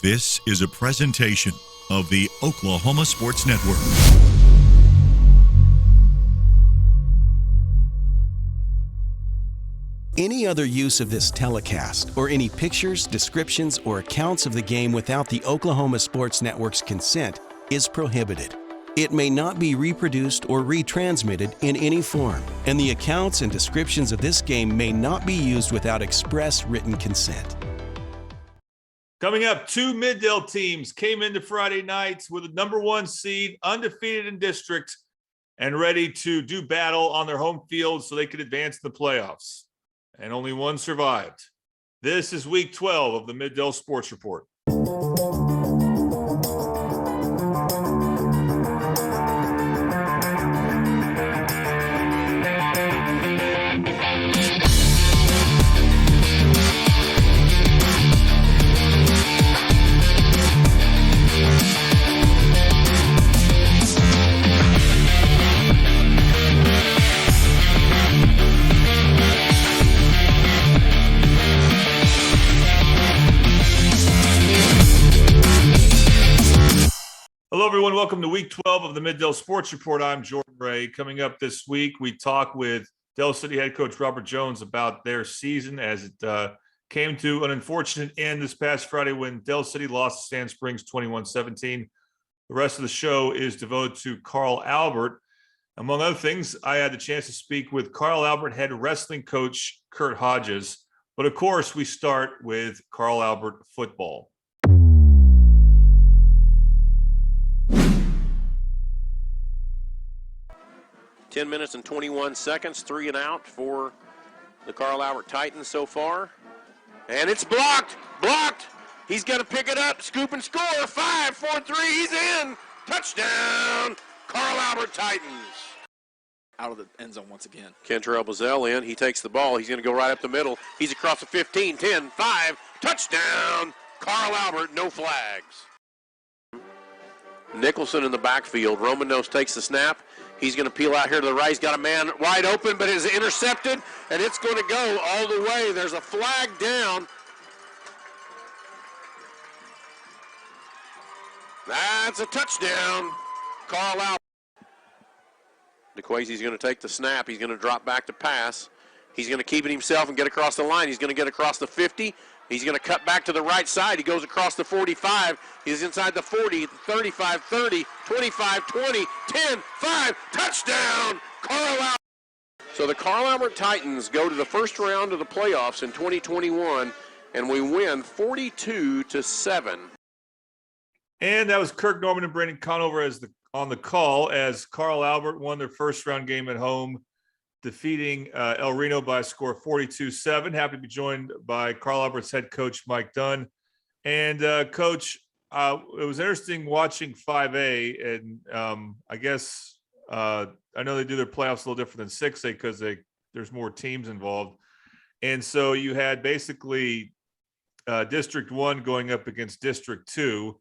This is a presentation of the Oklahoma Sports Network. Any other use of this telecast or any pictures, descriptions, or accounts of the game without the Oklahoma Sports Network's consent is prohibited. It may not be reproduced or retransmitted in any form, and the accounts and descriptions of this game may not be used without express written consent. Coming up, two Middale teams came into Friday nights with a number one seed, undefeated in district, and ready to do battle on their home field so they could advance in the playoffs. And only one survived. This is week 12 of the Middale Sports Report. Hello, everyone. Welcome to week 12 of the Middale Sports Report. I'm Jordan Ray. Coming up this week, we talk with Del City head coach Robert Jones about their season as it came to an unfortunate end this past Friday when Del City lost to Sand Springs 21-17. The rest of the show is devoted to Carl Albert. Among other things, I had the chance to speak with Carl Albert head wrestling coach Kurt Hodges. But of course, we start with Carl Albert football. 10 minutes and 21 seconds, 3 and out for the Carl Albert Titans so far. And it's blocked, He's going to pick it up, scoop and score. 5, 4, 3, he's in. Touchdown, Carl Albert Titans. Out of the end zone once again. Kentrell Bazell in, he takes the ball. He's going to go right up the middle. He's across the 15, 10, 5, touchdown, Carl Albert, no flags. Nicholson in the backfield. Romanos takes the snap. He's going to peel out here to the right. He's got a man wide open, but is intercepted, and it's going to go all the way. There's a flag down. That's a touchdown. Carl Albert. DeQuasy's going to take the snap. He's going to drop back to pass. He's going to keep it himself and get across the line. He's going to get across the 50. He's going to cut back to the right side. He goes across the 45. He's inside the 40, 35, 30, 25, 20, 10, 5. Touchdown, Carl Albert. So the Carl Albert Titans go to the first round of the playoffs in 2021, and we win 42-7. And that was Kirk Norman and Brandon Conover on the call as Carl Albert won their first round game at home, defeating El Reno by a score of 42-7. Happy to be joined by Carl Albert's head coach, Mike Dunn. And Coach, it was interesting watching 5A, and I guess I know they do their playoffs a little different than 6A because there's more teams involved. And so you had basically District 1 going up against District 2,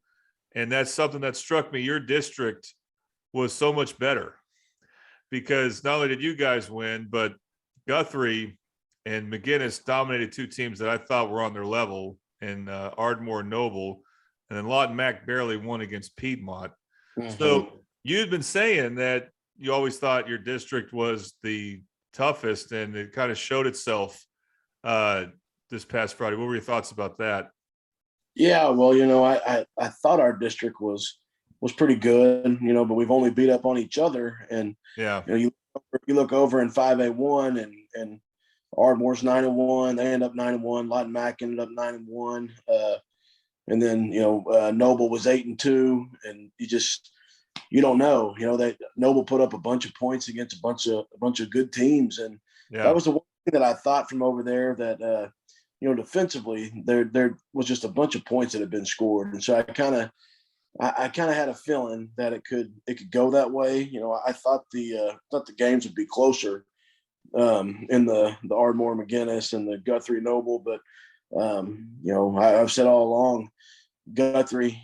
and that's something that struck me. Your district was so much better, because not only did you guys win, but Guthrie and McGinnis dominated two teams that I thought were on their level in Ardmore and Noble, and then Lawton Mac barely won against Piedmont. Mm-hmm. So you'd been saying that you always thought your district was the toughest, and it kind of showed itself this past Friday. What were your thoughts about that? Yeah, well, I thought our district was pretty good, but we've only beat up on each other. And yeah, you look over in 5A1 and Ardmore's 9-1. They end up 9-1. Lawton Mac ended up 9-1. And then Noble was 8-2. And you don't know. That Noble put up a bunch of points against a bunch of good teams, and that was the one thing that I thought from over there that defensively there was just a bunch of points that had been scored, and so I kind of had a feeling that it could go that way. I thought the games would be closer in the Ardmore McGinnis and the Guthrie Noble, but I've said all along, Guthrie,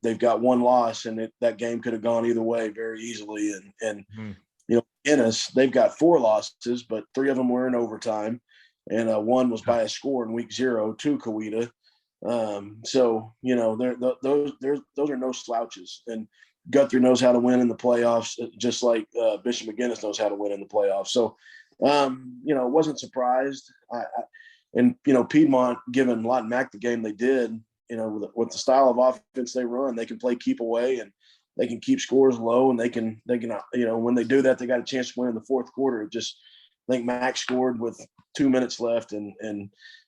they've got one loss, and that game could have gone either way very easily, and McGinnis, they've got 4 losses, but 3 of them were in overtime, and one was by a score in week 0 to Coweta. So those are no slouches, and Guthrie knows how to win in the playoffs, just like Bishop McGuinness knows how to win in the playoffs. So, wasn't surprised. And Piedmont giving Lawton Mack the game they did, with the style of offense they run, they can play keep away and they can keep scores low, and they can when they do that, they got a chance to win in the fourth quarter. I think Mack scored with 2 minutes left, and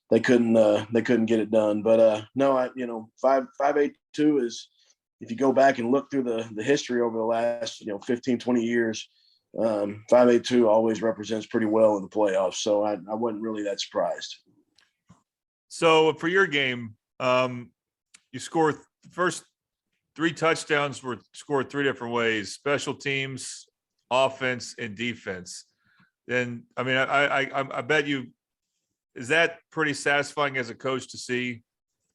they couldn't get it done. But no, 582 is, if you go back and look through the history over the last 15, 20 years, 582 always represents pretty well in the playoffs. So I wasn't really that surprised. So for your game, you scored the first 3 touchdowns were scored 3 different ways: special teams, offense, and defense. Then, I mean, I bet you, is that pretty satisfying as a coach to see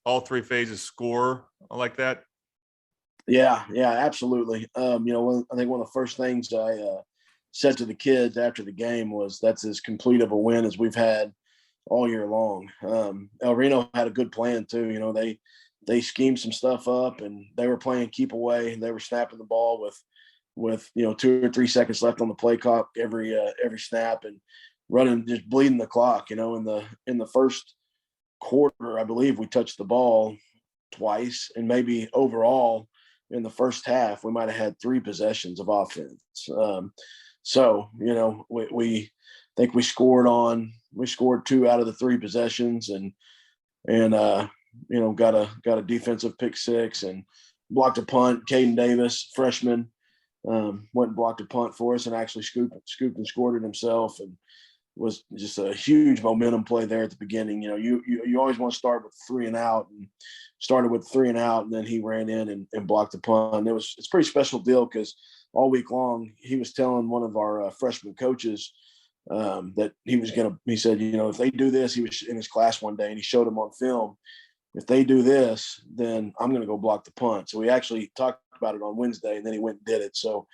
all 3 phases score like that? Yeah, absolutely. I think one of the first things I said to the kids after the game was, that's as complete of a win as we've had all year long. El Reno had a good plan too. They schemed some stuff up, and they were playing keep away, and they were snapping the ball with 2 or 3 seconds left on the play clock every snap, and running, just bleeding the clock. In the first quarter, I believe we touched the ball twice, and maybe overall in the first half we might have had 3 possessions of offense. We think we scored 2 out of the 3 possessions, and got a defensive pick 6 and blocked a punt. Caden Davis, freshman, went and blocked a punt for us and actually scooped and scored it himself, and was just a huge momentum play there at the beginning. You always want to start with 3 and out, and started with 3 and out, and then he ran in and blocked the punt. It's a pretty special deal, because all week long he was telling one of our freshman coaches that he said, if they do this, he was in his class one day and he showed him on film, if they do this, then I'm going to go block the punt. So we actually talked about it on Wednesday, and then he went and did it. So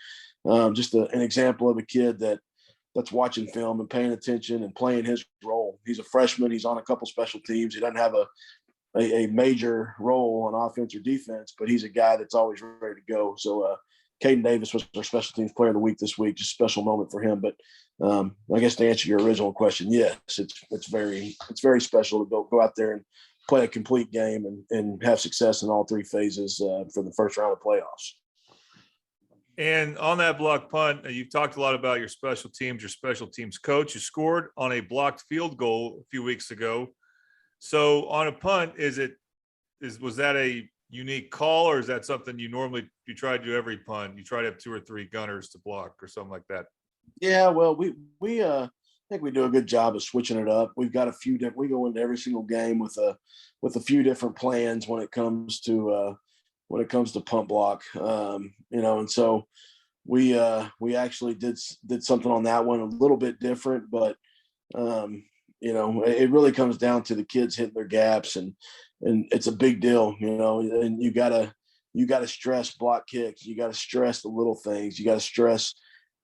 just an example of a kid that's watching film and paying attention and playing his role. He's a freshman. He's on a couple special teams. He doesn't have a major role on offense or defense, but he's a guy that's always ready to go. So Caden Davis was our special teams player of the week this week. Just a special moment for him. But I guess to answer your original question, yes, it's very special to go out there and play a complete game and have success in all 3 phases for the first round of playoffs. And on that block punt, you've talked a lot about your special teams coach. You scored on a blocked field goal a few weeks ago. So on a punt, was that a unique call, or is that something you try to do every punt? You try to have 2 or 3 gunners to block or something like that? Yeah, well, we think we do a good job of switching it up. We've got we go into every single game with a few different plans when it comes to punt block. And so we actually did something on that one a little bit different, but it really comes down to the kids hitting their gaps, and it's a big deal, and you gotta stress block kicks. You gotta stress the little things. You gotta stress,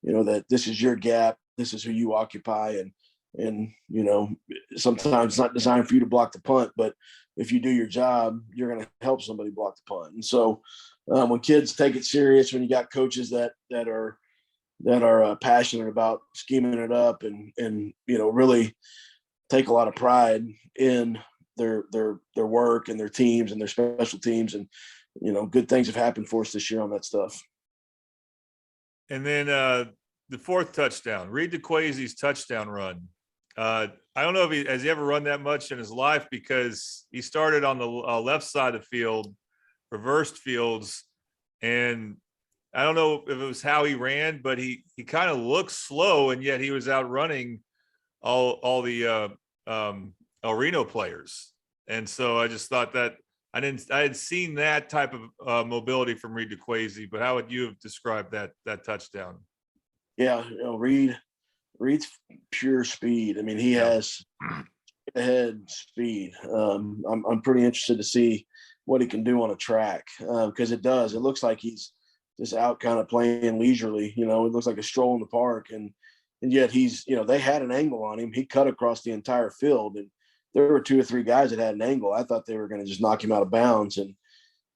that this is your gap. This is who you occupy. And sometimes it's not designed for you to block the punt, but if you do your job, you're going to help somebody block the punt. And so when kids take it serious, when you got coaches that are passionate about scheming it up and really take a lot of pride in their work and their teams and their special teams, and good things have happened for us this year on that stuff. And then the 4th touchdown, Reed DeQuasy's touchdown run. I don't know if has he ever run that much in his life, because he started on the left side of the field, reversed fields, and I don't know if it was how he ran, but he kind of looked slow, and yet he was outrunning all the El Reno players. And so I just thought that I had seen that type of mobility from Reed DeQuasy, but how would you have described that touchdown? Yeah, Reed's pure speed. I mean, he has ahead speed. I'm pretty interested to see what he can do on a track, because it looks like he's just out kind of playing leisurely. It looks like a stroll in the park, and yet he's, they had an angle on him. He cut across the entire field, and there were 2 or 3 guys that had an angle. I thought they were going to just knock him out of bounds, and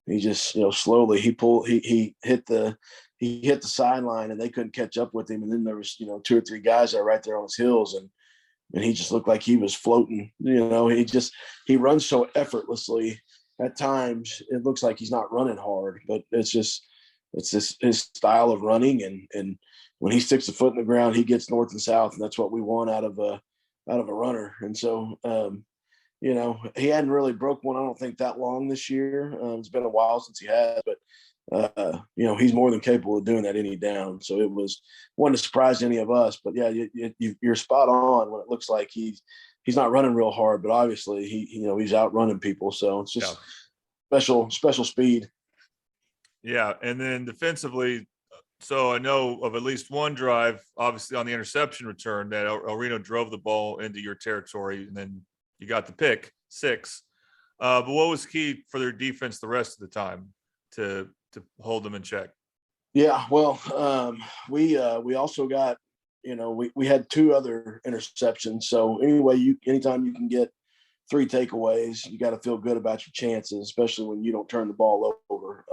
he just, slowly he hit the sideline, and they couldn't catch up with him. And then there was 2 or 3 guys that were right there on his heels, and he just looked like he was floating. He runs so effortlessly. At times it looks like he's not running hard, but it's just his style of running, and when he sticks a foot in the ground, he gets north and south, and that's what we want out of a runner. And so he hadn't really broke one, I don't think, that long this year. It's been a while since he had, but he's more than capable of doing that any down. So it wasn't a surprise to any of us. But yeah, you're spot on when it looks like he's not running real hard, but obviously he's outrunning people. So it's just special speed. Yeah, and then defensively, so I know of at least one drive, obviously on the interception return, that El Reno drove the ball into your territory, and then you got the pick 6. But what was key for their defense the rest of the time to hold them in check? Yeah, well, we also got, we had 2 other interceptions. So anytime you can get 3 takeaways, you got to feel good about your chances, especially when you don't turn the ball over.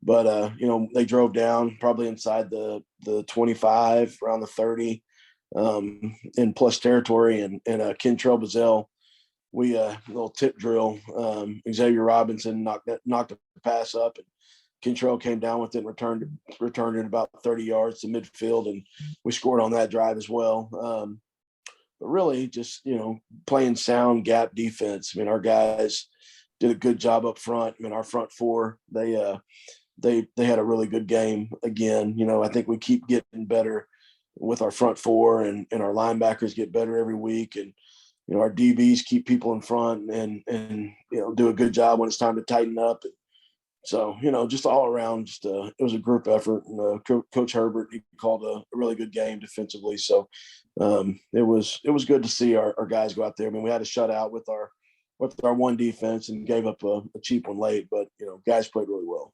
But they drove down probably inside the 25, around the 30, in plus territory, and Kentrell Bazell, we little tip drill. Xavier Robinson knocked the pass up, and Kentrell came down with it and returned it about 30 yards to midfield, and we scored on that drive as well. But really, just playing sound gap defense. I mean, our guys did a good job up front. I mean, our front 4, they had a really good game again. I think we keep getting better with our front 4, and our linebackers get better every week, and our DBs keep people in front and do a good job when it's time to tighten up. So just all around, it was a group effort. And Coach Herbert, he called a really good game defensively. So it was good to see our guys go out there. I mean, we had a shutout with our one defense and gave up a cheap one late, but guys played really well.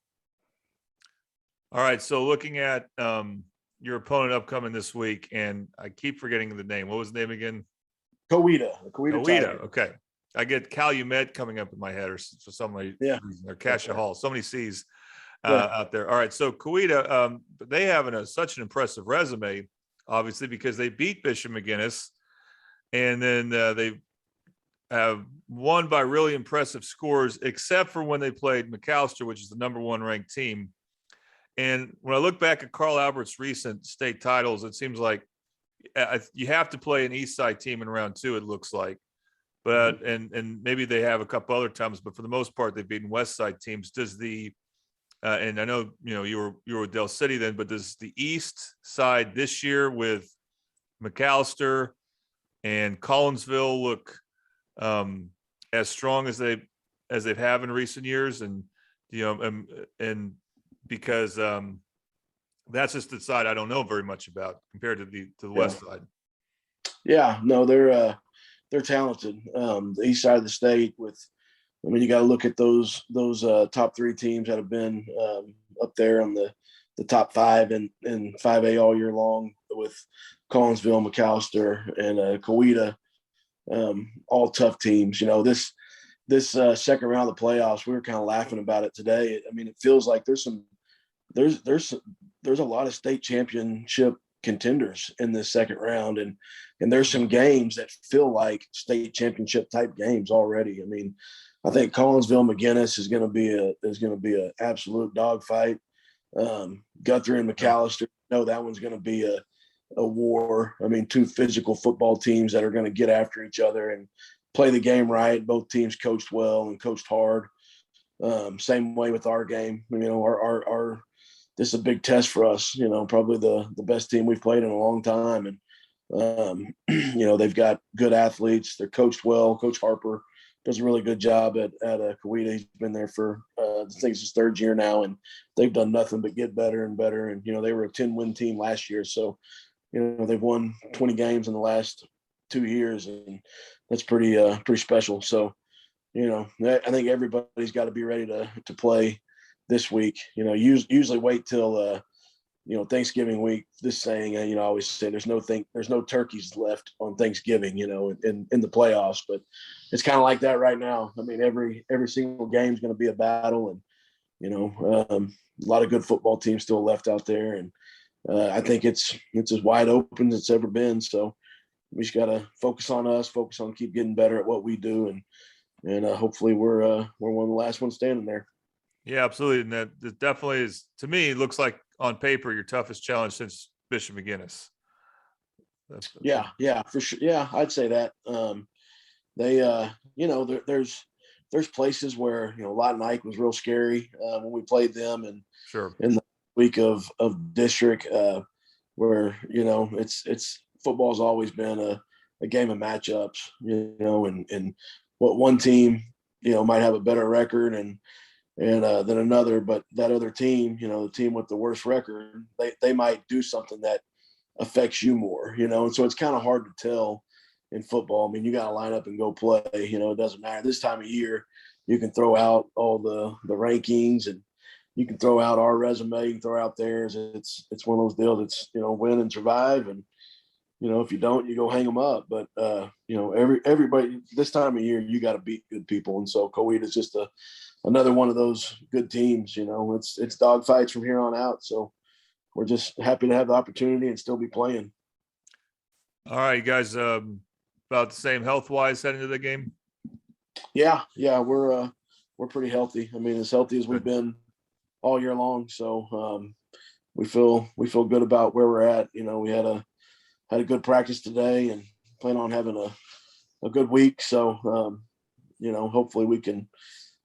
All right, so looking at your opponent upcoming this week, and I keep forgetting the name. What was the name again? Coweta. Okay. I get Calumet coming up in my head, or for some reason, or Cassia Hall. So many C's out there. All right, so Coweta, they have such an impressive resume, obviously, because they beat Bishop McGuinness, and then they have won by really impressive scores, except for when they played McAlester, which is the number 1 ranked team. And when I look back at Carl Albert's recent state titles, it seems like you have to play an East Side team in round 2, it looks like. But and maybe they have a couple other times, but for the most part, they've beaten West Side teams. Does the and I know you were with Del City then, but does the East Side this year with McAlester and Collinsville look as strong as they've have in recent years? And and because that's just the side I don't know very much about compared to the West Side. Yeah, no, they're talented. The East Side of the state you got to look at those top 3 teams that have been up there on the top 5 and 5A all year long, with Collinsville, McAlester, and Coweta, all tough teams. This second round of the playoffs, we were kind of laughing about it today. I mean, it feels like there's a lot of state championship contenders in this second round, and there's some games that feel like state championship type games already. I mean, I think Collinsville McGuinness is going to be an absolute dogfight. Guthrie and McAlester, that one's going to be a war. I mean, 2 physical football teams that are going to get after each other and play the game right. Both teams coached well and coached hard. Same way with our game. Our this is a big test for us. Probably the best team we've played in a long time, and they've got good athletes. They're coached well. Coach Harper does a really good job at Coweta. He's been there for I think it's his 3rd year now, and they've done nothing but get better and better. And they were a 10-win team last year, so they've won 20 games in the last 2 years, and that's pretty special. So I think everybody's got to be ready to play this week. Usually wait till Thanksgiving week, this saying, I always say there's no turkeys left on Thanksgiving, in the playoffs, but it's kind of like that right now. I mean, every single game is going to be a battle, and, a lot of good football teams still left out there. And I think it's as wide open as it's ever been. So we just got to focus on us, focus on keep getting better at what we do. And hopefully we're one of the last ones standing there. Yeah, absolutely. And that definitely is, to me, it looks like on paper, your toughest challenge since Bishop McGuinness. Yeah, for sure. Yeah, I'd say that. There's places where, Lott and Ike was real scary when we played them, and sure in the week of district where, it's football's always been a game of matchups, and what one team, might have a better record and than another, but that other team, the team with the worst record, they might do something that affects you more, and so it's kind of hard to tell in football. I mean, you got to line up and go play, it doesn't matter. This time of year, you can throw out all the rankings, and you can throw out our resume, you can throw out theirs. It's one of those deals. It's, win and survive. And, if you don't, you go hang them up. But, everybody this time of year, you got to beat good people. And so Coweta is just another one of those good teams. It's dog fights from here on out. So we're just happy to have the opportunity and still be playing. All right, you guys, about the same health-wise heading into the game? Yeah, we're pretty healthy. I mean, as healthy as we've been all year long. So we feel good about where we're at. We had a good practice today and plan on having a good week. So hopefully we can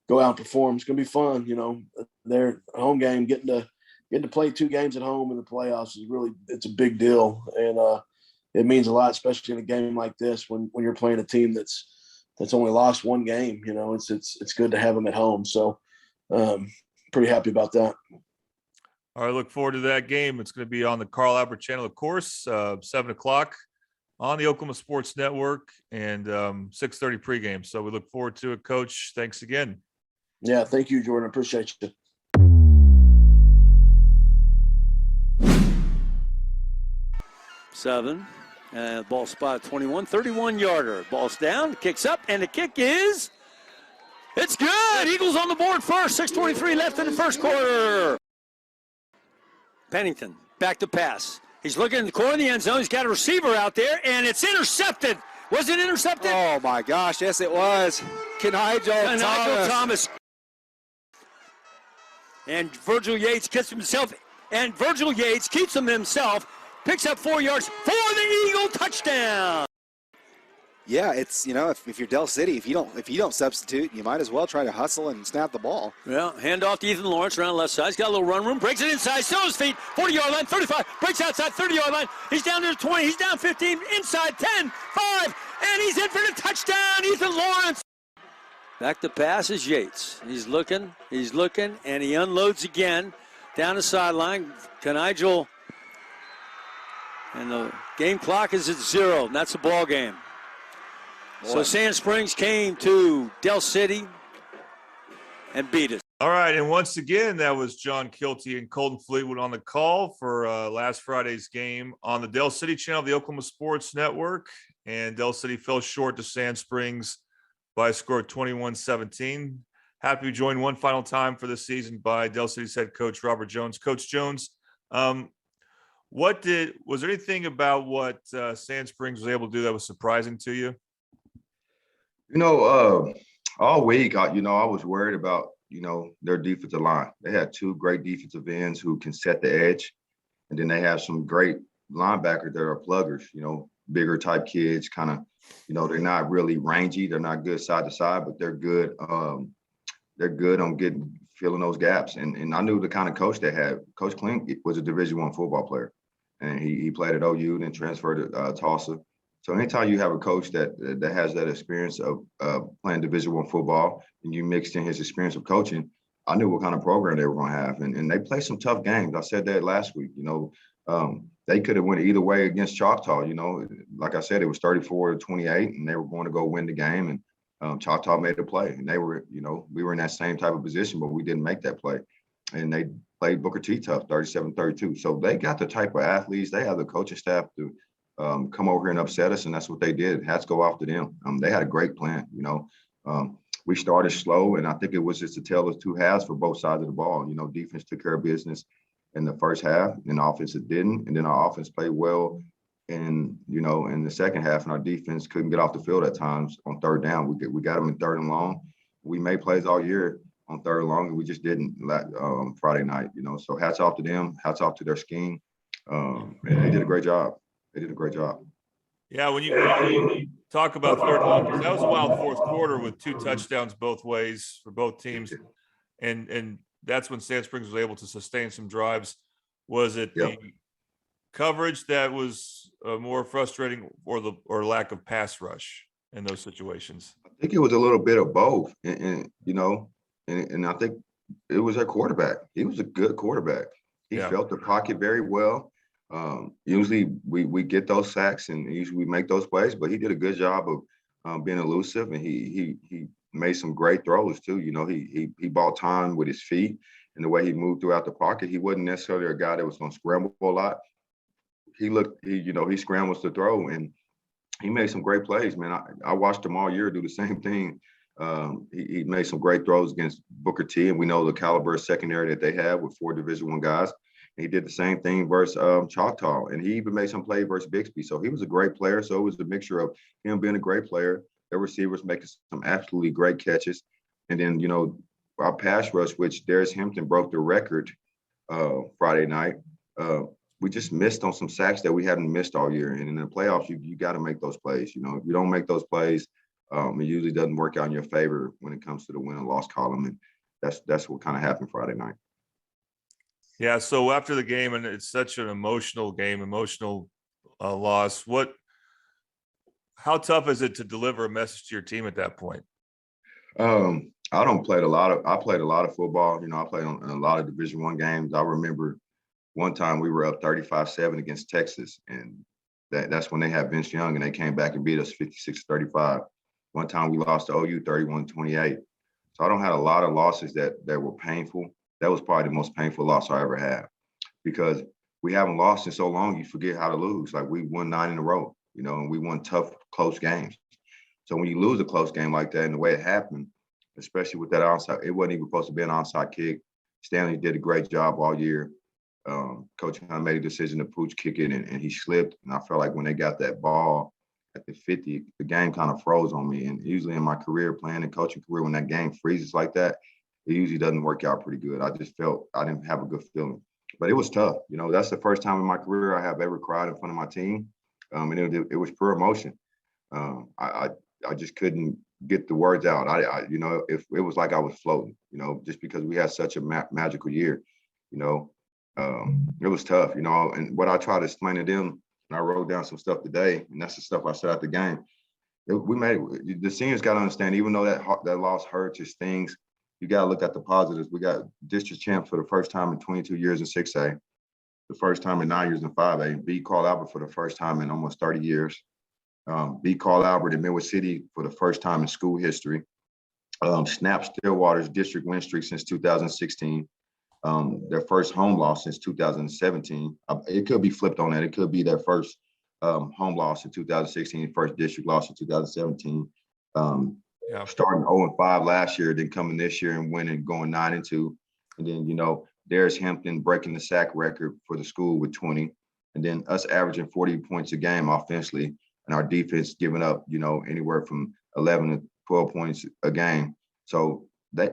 go out and perform. It's gonna be fun. Their home game, getting to play 2 games at home in the playoffs it's a big deal, and it means a lot, especially in a game like this when you're playing a team that's only lost 1 game. It's good to have them at home. So pretty happy about that. All right, look forward to that game. It's going to be on the Carl Albert channel, of course, 7:00 on the Oklahoma Sports Network, and 6:30 pregame. So we look forward to it, Coach. Thanks again. Yeah, thank you, Jordan. Appreciate you. Seven. Ball spot 21, 31-yarder. Ball's down, kicks up, and the kick is, it's good. Eagles on the board first. 6:23 left in the first quarter. Pennington, back to pass. He's looking in the corner of the end zone. He's got a receiver out there, and it's intercepted. Was it intercepted? Oh, my gosh. Yes, it was. Kenigel Thomas. And Virgil Yates keeps himself, picks up 4 yards for the Eagle touchdown. Yeah, it's, if you're Del City, if you don't substitute, you might as well try to hustle and snap the ball. Well, hand off to Ethan Lawrence around left side. He's got a little run room, breaks it inside, still his feet, 40-yard line, 35, breaks outside, 30-yard line. He's down to the 20, he's down 15, inside 10, 5, and he's in for the touchdown, Ethan Lawrence. Back to pass is Yates. He's looking, and he unloads again down the sideline. Kenigel, and the game clock is at 0, and that's the ball game. So Sand Springs came to Del City and beat us. All right, and once again, that was John Kilty and Colton Fleetwood on the call for last Friday's game on the Del City channel of the Oklahoma Sports Network. And Del City fell short to Sand Springs by a score of 21-17. Happy to be joined one final time for this season by Del City's head coach, Robert Jones. Coach Jones, was there anything about what Sand Springs was able to do that was surprising to you? All week, I was worried about, their defensive line. They had 2 great defensive ends who can set the edge. And then they have some great linebackers that are pluggers, bigger type kids, kind of, they're not really rangy. They're not good side to side, but they're good. They're good on filling those gaps. And I knew the kind of coach they had. Coach Klink was a Division I football player. And he played at OU, then transferred to Tulsa. So anytime you have a coach that has that experience of playing Division I football, and you mixed in his experience of coaching, I knew what kind of program they were going to have. And they played some tough games. I said that last week. They could have went either way against Choctaw. Like I said, it was 34-28, and they were going to go win the game. And Choctaw made a play, and they were, we were in that same type of position, but we didn't make that play. And played Booker T tough, 37-32. So they got the type of athletes. They have the coaching staff to come over here and upset us, and that's what they did. Hats go off to them. They had a great plan. We started slow, and I think it was just a tale of two halves for both sides of the ball. Defense took care of business in the first half, and offense it didn't. And then our offense played well in the second half, and our defense couldn't get off the field at times on third down. We got them in third and long. We made plays all year on third and long, and we just didn't Friday night. So hats off to them. Hats off to their scheme, and they did a great job. Yeah, when you talk about third and long, because that was a wild fourth quarter with 2 touchdowns both ways for both teams, and that's when Sand Springs was able to sustain some drives. Was it the coverage that was more frustrating, or lack of pass rush in those situations? I think it was a little bit of both, and I think it was our quarterback. He was a good quarterback. He felt the pocket very well. Usually we get those sacks, and usually we make those plays, but he did a good job of being elusive, and he made some great throws too. He bought time with his feet and the way he moved throughout the pocket. He wasn't necessarily a guy that was going to scramble a lot. He scrambles to throw, and he made some great plays, man. I watched him all year do the same thing. He made some great throws against Booker T, and we know the caliber of secondary that they have with 4 Division I guys. He did the same thing versus Choctaw, and he even made some play versus Bixby. So he was a great player. So it was a mixture of him being a great player, their receivers making some absolutely great catches, and then our pass rush, which Darius Hampton broke the record Friday night. We just missed on some sacks that we haven't missed all year. And in the playoffs, you got to make those plays. If you don't make those plays, it usually doesn't work out in your favor when it comes to the win and loss column. And that's what kind of happened Friday night. Yeah. So after the game, and it's such an emotional game, loss. How tough is it to deliver a message to your team at that point? I played a lot of football. I played in a lot of Division I games. I remember one time we were up 35-7 against Texas, and that's when they had Vince Young, and they came back and beat us 56-35. One time we lost to OU 31-28. So I don't have a lot of losses that were painful. That was probably the most painful loss I ever had, because we haven't lost in so long, you forget how to lose. Like, we won 9 in a row, and we won tough, close games. So when you lose a close game like that and the way it happened, especially with that onside, it wasn't even supposed to be an onside kick. Stanley did a great job all year. Coach kind of made a decision to pooch kick it, and he slipped. And I felt like when they got that ball at the 50, the game kind of froze on me. And usually in my career, playing and coaching career, when that game freezes like that, it usually doesn't work out pretty good. I just felt I didn't have a good feeling. But it was tough. That's the first time in my career I have ever cried in front of my team. And it was pure emotion. I just couldn't get the words out. If it was like I was floating, just because we had such a magical year, it was tough, and what I try to explain to them, and I wrote down some stuff today, and that's the stuff I said at the game. The seniors got to understand, even though that loss hurts, it stings, you got to look at the positives. We got district champs for the first time in 22 years in 6A, the first time in 9 years in 5A, beat Carl Albert for the first time in almost 30 years. Beat Carl Albert in Midwest City for the first time in school history. Snapped Stillwater's district win streak since 2016. Their first home loss since 2017. It could be flipped on that. It could be their first home loss in 2016, first district loss in 2017. Starting 0-5 last year, then coming this year and winning, going 9-2. And then, Darius Hampton breaking the sack record for the school with 20. And then us averaging 40 points a game offensively, and our defense giving up, anywhere from 11 to 12 points a game. So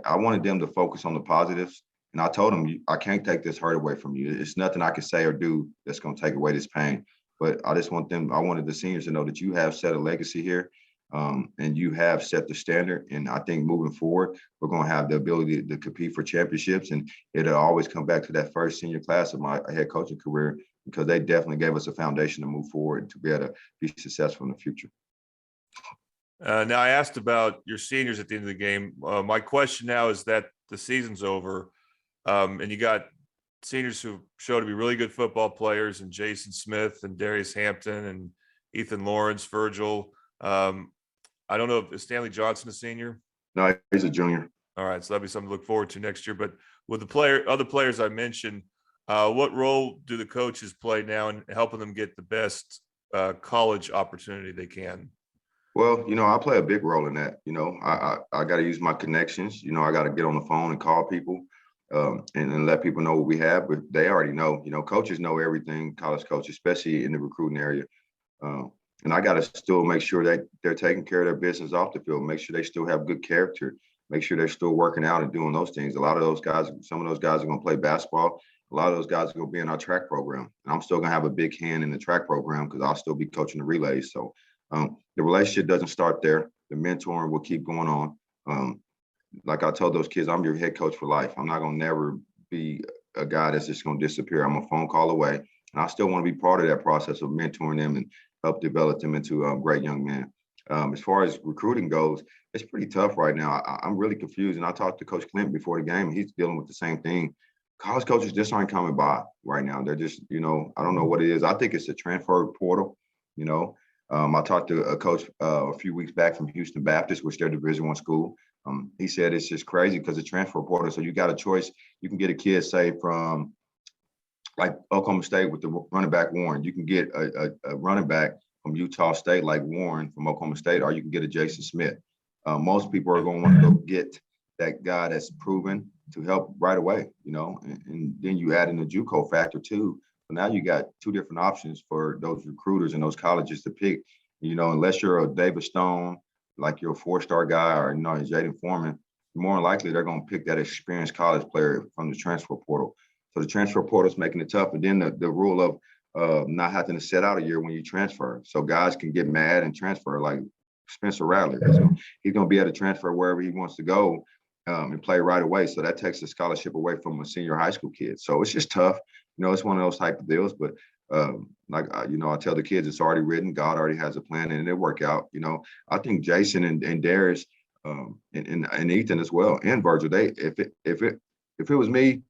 I wanted them to focus on the positives. And I told them, I can't take this hurt away from you. It's nothing I can say or do that's going to take away this pain. But I wanted the seniors to know that you have set a legacy here, and you have set the standard. And I think moving forward, we're going to have the ability to compete for championships. And it'll always come back to that first senior class of my head coaching career, because they definitely gave us a foundation to move forward to be able to be successful in the future. Now, I asked about your seniors at the end of the game. My question now is that the season's over, and you got seniors who show to be really good football players, and Jason Smith and Darius Hampton and Ethan Lawrence, Virgil. I don't know if Stanley Johnson a senior. No, he's a junior. All right, so that'll be something to look forward to next year. But with the other players I mentioned, what role do the coaches play now in helping them get the best college opportunity they can? Well, I play a big role in that. I got to use my connections. I got to get on the phone and call people and let people know what we have. But they already know. Coaches know everything, college coaches, especially in the recruiting area. And I got to still make sure that they're taking care of their business off the field, make sure they still have good character, make sure they're still working out and doing those things. A lot of those guys, some of those guys are going to play basketball. A lot of those guys are going to be in our track program. And I'm still going to have a big hand in the track program because I'll still be coaching the relays. So the relationship doesn't start there. The mentoring will keep going on. Like I told those kids, I'm your head coach for life. I'm not going to never be a guy that's just going to disappear. I'm a phone call away. And I still want to be part of that process of mentoring them and help develop them into great young men. As far as recruiting goes, it's pretty tough right now. I'm really confused. And I talked to Coach Clinton before the game, and he's dealing with the same thing. College coaches just aren't coming by right now. They're just, I don't know what it is. I think it's the transfer portal. I talked to a coach a few weeks back from Houston Baptist, which they're Division I school. He said it's just crazy because the transfer portal. So you got a choice. You can get a kid, say, from like Oklahoma State with the running back Warren. You can get a running back from Utah State like Warren from Oklahoma State, or you can get a Jason Smith. Most people are going to want to go get that guy that's proven to help right away, and then you add in the JUCO factor too. So now you got two different options for those recruiters and those colleges to pick, unless you're a David Stone, like you're a 4-star guy, or, Jaden Foreman, more than likely they're going to pick that experienced college player from the transfer portal. So the transfer portal is making it tough. And then the rule of not having to sit out a year when you transfer. So guys can get mad and transfer, like Spencer Rattler. He's going to be able to transfer wherever he wants to go and play right away. So that takes the scholarship away from a senior high school kid. So it's just tough. It's one of those type of deals. But I tell the kids it's already written. God already has a plan, and it'll work out. I think Jason and Darius and Ethan as well, and Virgil, if it was me,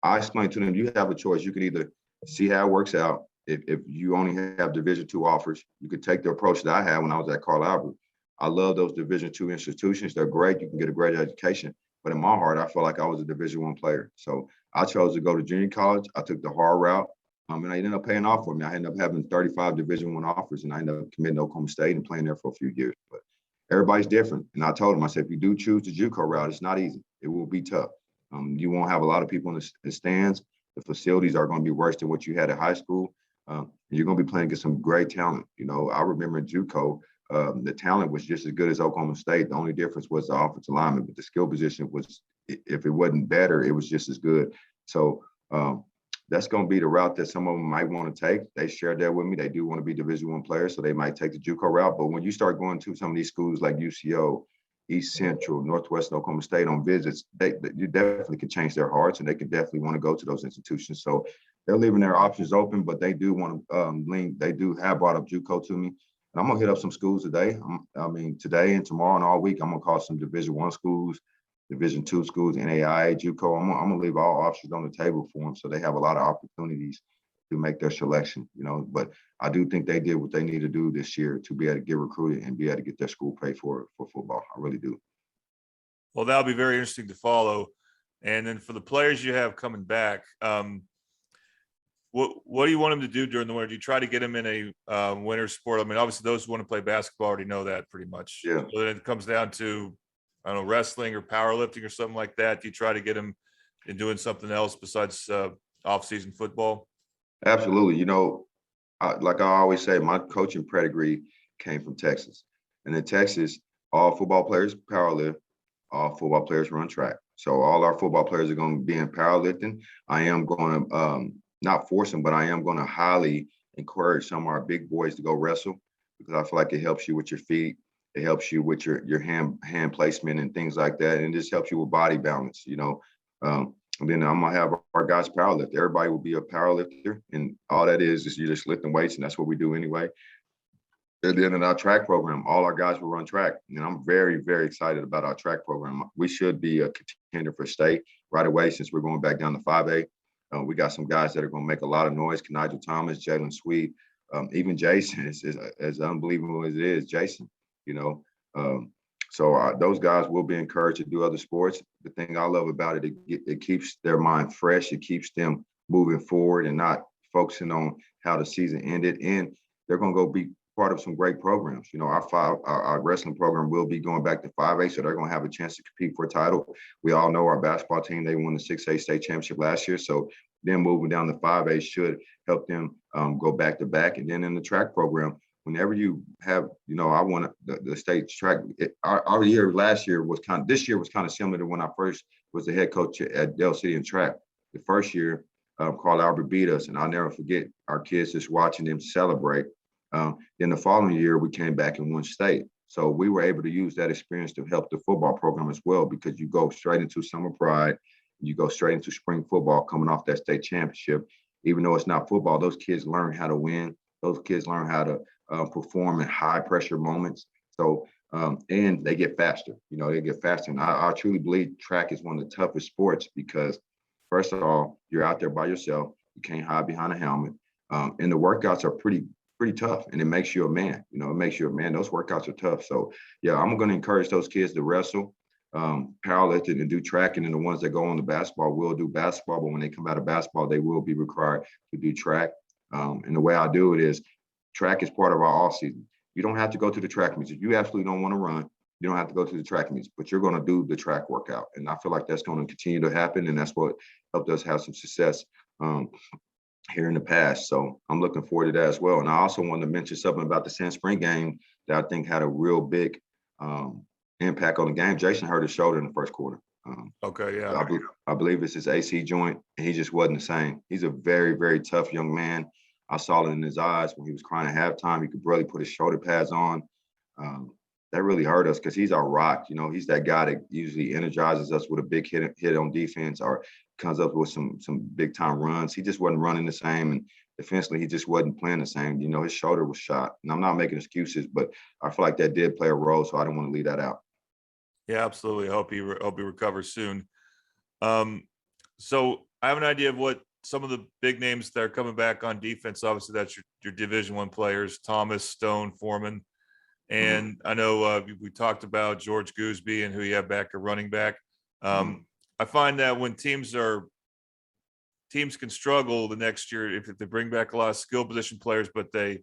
I explained to them, you have a choice. You can either see how it works out. If you only have Division II offers, you could take the approach that I had when I was at Carl Albert. I love those Division II institutions. They're great. You can get a great education. But in my heart, I felt like I was a Division I player. So I chose to go to junior college. I took the hard route. And I ended up paying off for me. I ended up having 35 Division I offers, and I ended up committing to Oklahoma State and playing there for a few years. But everybody's different. And I told them, I said, if you do choose the JUCO route, it's not easy. It will be tough. You won't have a lot of people in the stands. The facilities are going to be worse than what you had at high school. You're going to be playing against some great talent. I remember in JUCO, the talent was just as good as Oklahoma State. The only difference was the offensive lineman, but the skill position was, if it wasn't better, it was just as good. So that's going to be the route that some of them might want to take. They shared that with me. They do want to be Division I players, so they might take the JUCO route. But when you start going to some of these schools like UCO, East Central, Northwest Oklahoma State on visits, you definitely can change their hearts, and they can definitely want to go to those institutions. So they're leaving their options open, but they do want to they do have brought up JUCO to me. And I'm going to hit up some schools today. Today and tomorrow and all week, I'm going to call some Division I schools, Division II schools, NAIA, JUCO. I'm going to leave all options on the table for them so they have a lot of opportunities to make their selection, But I do think they did what they need to do this year to be able to get recruited and be able to get their school paid for football. I really do. Well, that'll be very interesting to follow. And then for the players you have coming back, what do you want them to do during the winter? Do you try to get them in a winter sport? Obviously, those who want to play basketball already know that pretty much. Yeah. So then it comes down to, wrestling or powerlifting or something like that. Do you try to get them in doing something else besides off-season football? Absolutely. Like I always say, my coaching pedigree came from Texas. And in Texas, all football players powerlift, all football players run track. So all our football players are going to be in powerlifting. I am going to not force them, but I am going to highly encourage some of our big boys to go wrestle, because I feel like it helps you with your feet. It helps you with your hand placement and things like that. And it just helps you with body balance, And then I'm going to have our guys powerlift. Everybody will be a powerlifter. And all that is you're just lifting weights. And that's what we do anyway. And then in our track program, all our guys will run track. And I'm very, very excited about our track program. We should be a contender for state right away since we're going back down to 5A. We got some guys that are going to make a lot of noise. Nigel Thomas, Jalen Sweet, even Jason is as unbelievable as it is. Jason, So those guys will be encouraged to do other sports. The thing I love about it, it keeps their mind fresh. It keeps them moving forward and not focusing on how the season ended. And they're going to go be part of some great programs. You know, our wrestling program will be going back to 5A, so they're going to have a chance to compete for a title. We all know our basketball team, they won the 6A state championship last year. So them moving down to 5A should help them go back to back. And then in the track program, whenever you have, you know, I won the state track. Our year last year was this year was kind of similar to when I first was the head coach at Del City in track. The first year, Carl Albert beat us, and I'll never forget our kids just watching them celebrate. Then the following year, we came back and won state. So we were able to use that experience to help the football program as well, because you go straight into summer pride, you go straight into spring football coming off that state championship. Even though it's not football, those kids learn how to win. Those kids learn how to perform in high pressure moments. So, and they get faster, you know, they get faster. And I truly believe track is one of the toughest sports because, first of all, you're out there by yourself. You can't hide behind a helmet. And the workouts are pretty tough, and it makes you a man. You know, it makes you a man. Those workouts are tough. So, yeah, I'm going to encourage those kids to wrestle, powerlifting, and do tracking. And the ones that go on the basketball will do basketball. But when they come out of basketball, they will be required to do track. And the way I do it is track is part of our off season. You don't have to go to the track meets. If you absolutely don't want to run, you don't have to go to the track meets, but you're going to do the track workout. And I feel like that's going to continue to happen. And that's what helped us have some success here in the past. So I'm looking forward to that as well. And I also wanted to mention something about the Sand Spring game that I think had a real big impact on the game. Jason hurt his shoulder in the first quarter. Okay, yeah. I believe it's his AC joint, and he just wasn't the same. He's a very, very tough young man. I saw it in his eyes when he was crying at halftime. He could barely put his shoulder pads on. That really hurt us because he's our rock. You know, he's that guy that usually energizes us with a big hit on defense or comes up with some big time runs. He just wasn't running the same, and defensively he just wasn't playing the same. You know, his shoulder was shot, and I'm not making excuses, but I feel like that did play a role, so I didn't want to leave that out. Yeah, absolutely. I hope he recovers soon. So I have an idea of what some of the big names that are coming back on defense. Obviously, that's your Division I players: Thomas, Stone, Foreman. And I know we talked about George Gooseby and who you have back at running back. I find that when teams can struggle the next year if they bring back a lot of skill position players, but they're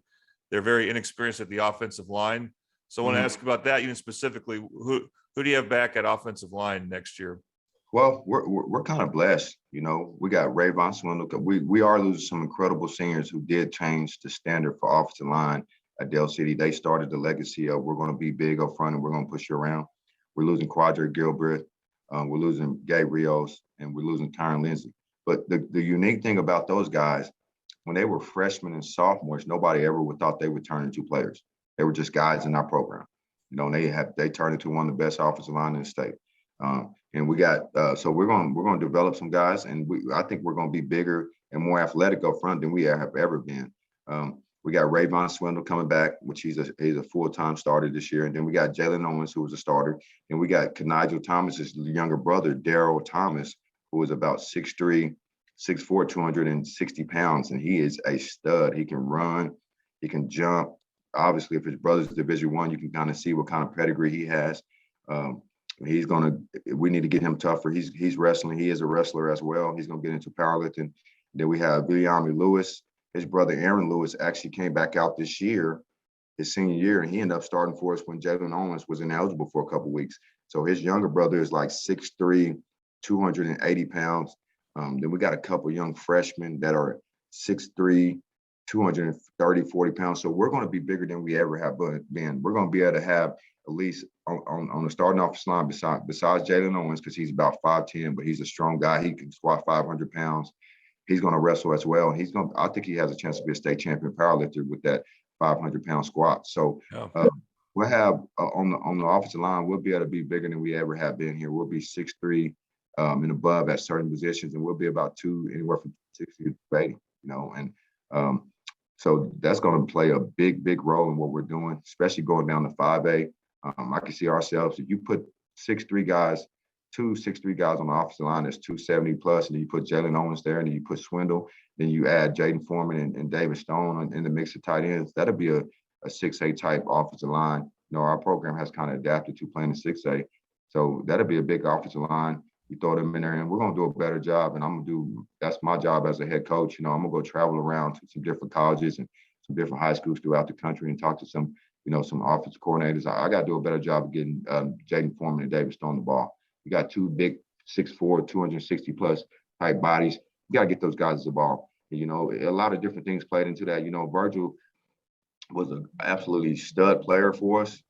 very inexperienced at the offensive line. So I want to ask about that, even specifically, who do you have back at offensive line next year? Well, we're kind of blessed. You know, we got Rayvon Swindle. We are losing some incredible seniors who did change the standard for offensive line at Del City. They started the legacy of we're going to be big up front and we're going to push you around. We're losing Quadre Gilbert. We're losing Gabe Rios, and we're losing Tyron Lindsay. But the unique thing about those guys, when they were freshmen and sophomores, nobody ever would thought they would turn into players. They were just guys in our program. You know, and they turned into one of the best offensive line in the state. And we got so we're going to develop some guys, and I think we're going to be bigger and more athletic up front than we have ever been. We got Rayvon Swindle coming back, which he's a full-time starter this year, and then we got Jalen Owens, who was a starter, and we got Nigel Thomas's younger brother, Daryl Thomas, who is about 6'3", 6'4", 260 pounds, and he is a stud. He can run, he can jump. Obviously, if his brother's Division I, you can kind of see what kind of pedigree he has. We need to get him tougher. He's wrestling. He is a wrestler as well. He's going to get into powerlifting. Then we have Viliami Lewis. His brother, Aaron Lewis, actually came back out this year, his senior year, and he ended up starting for us when Jalen Owens was ineligible for a couple of weeks. So his younger brother is like 6'3", 280 pounds. Then we got a couple young freshmen that are 6'3", 230, 40 pounds. So we're going to be bigger than we ever have been. We're going to be able to have at least on the starting offensive line besides Jalen Owens, because he's about 5'10", but he's a strong guy. He can squat 500 pounds. He's going to wrestle as well. And I think he has a chance to be a state champion powerlifter with that 500-pound squat. So we'll have on the offensive line, we'll be able to be bigger than we ever have been here. We'll be 6'3" and above at certain positions, and we'll be about anywhere from 60 to 80, you know. And so that's going to play a big, big role in what we're doing, especially going down to 5A. I can see ourselves, if you put 6'3" guys, two 6'3" guys on the offensive line, that's 270 plus, and then you put Jalen Owens there, and then you put Swindle, then you add Jaden Foreman and David Stone in the mix of tight ends. That'll be a 6A type offensive line our program has kind of adapted to playing in 6A. So that'll be a big offensive line. You throw them in there, and we're going to do a better job. And that's my job as a head coach. I'm going to go travel around to some different colleges and some different high schools throughout the country and talk to some offensive coordinators. I got to do a better job of getting Jaden Foreman and David Stone the ball. You got two big 6'4", 260+ type bodies. You got to get those guys the ball. And, a lot of different things played into that. Virgil was an absolutely stud player for us,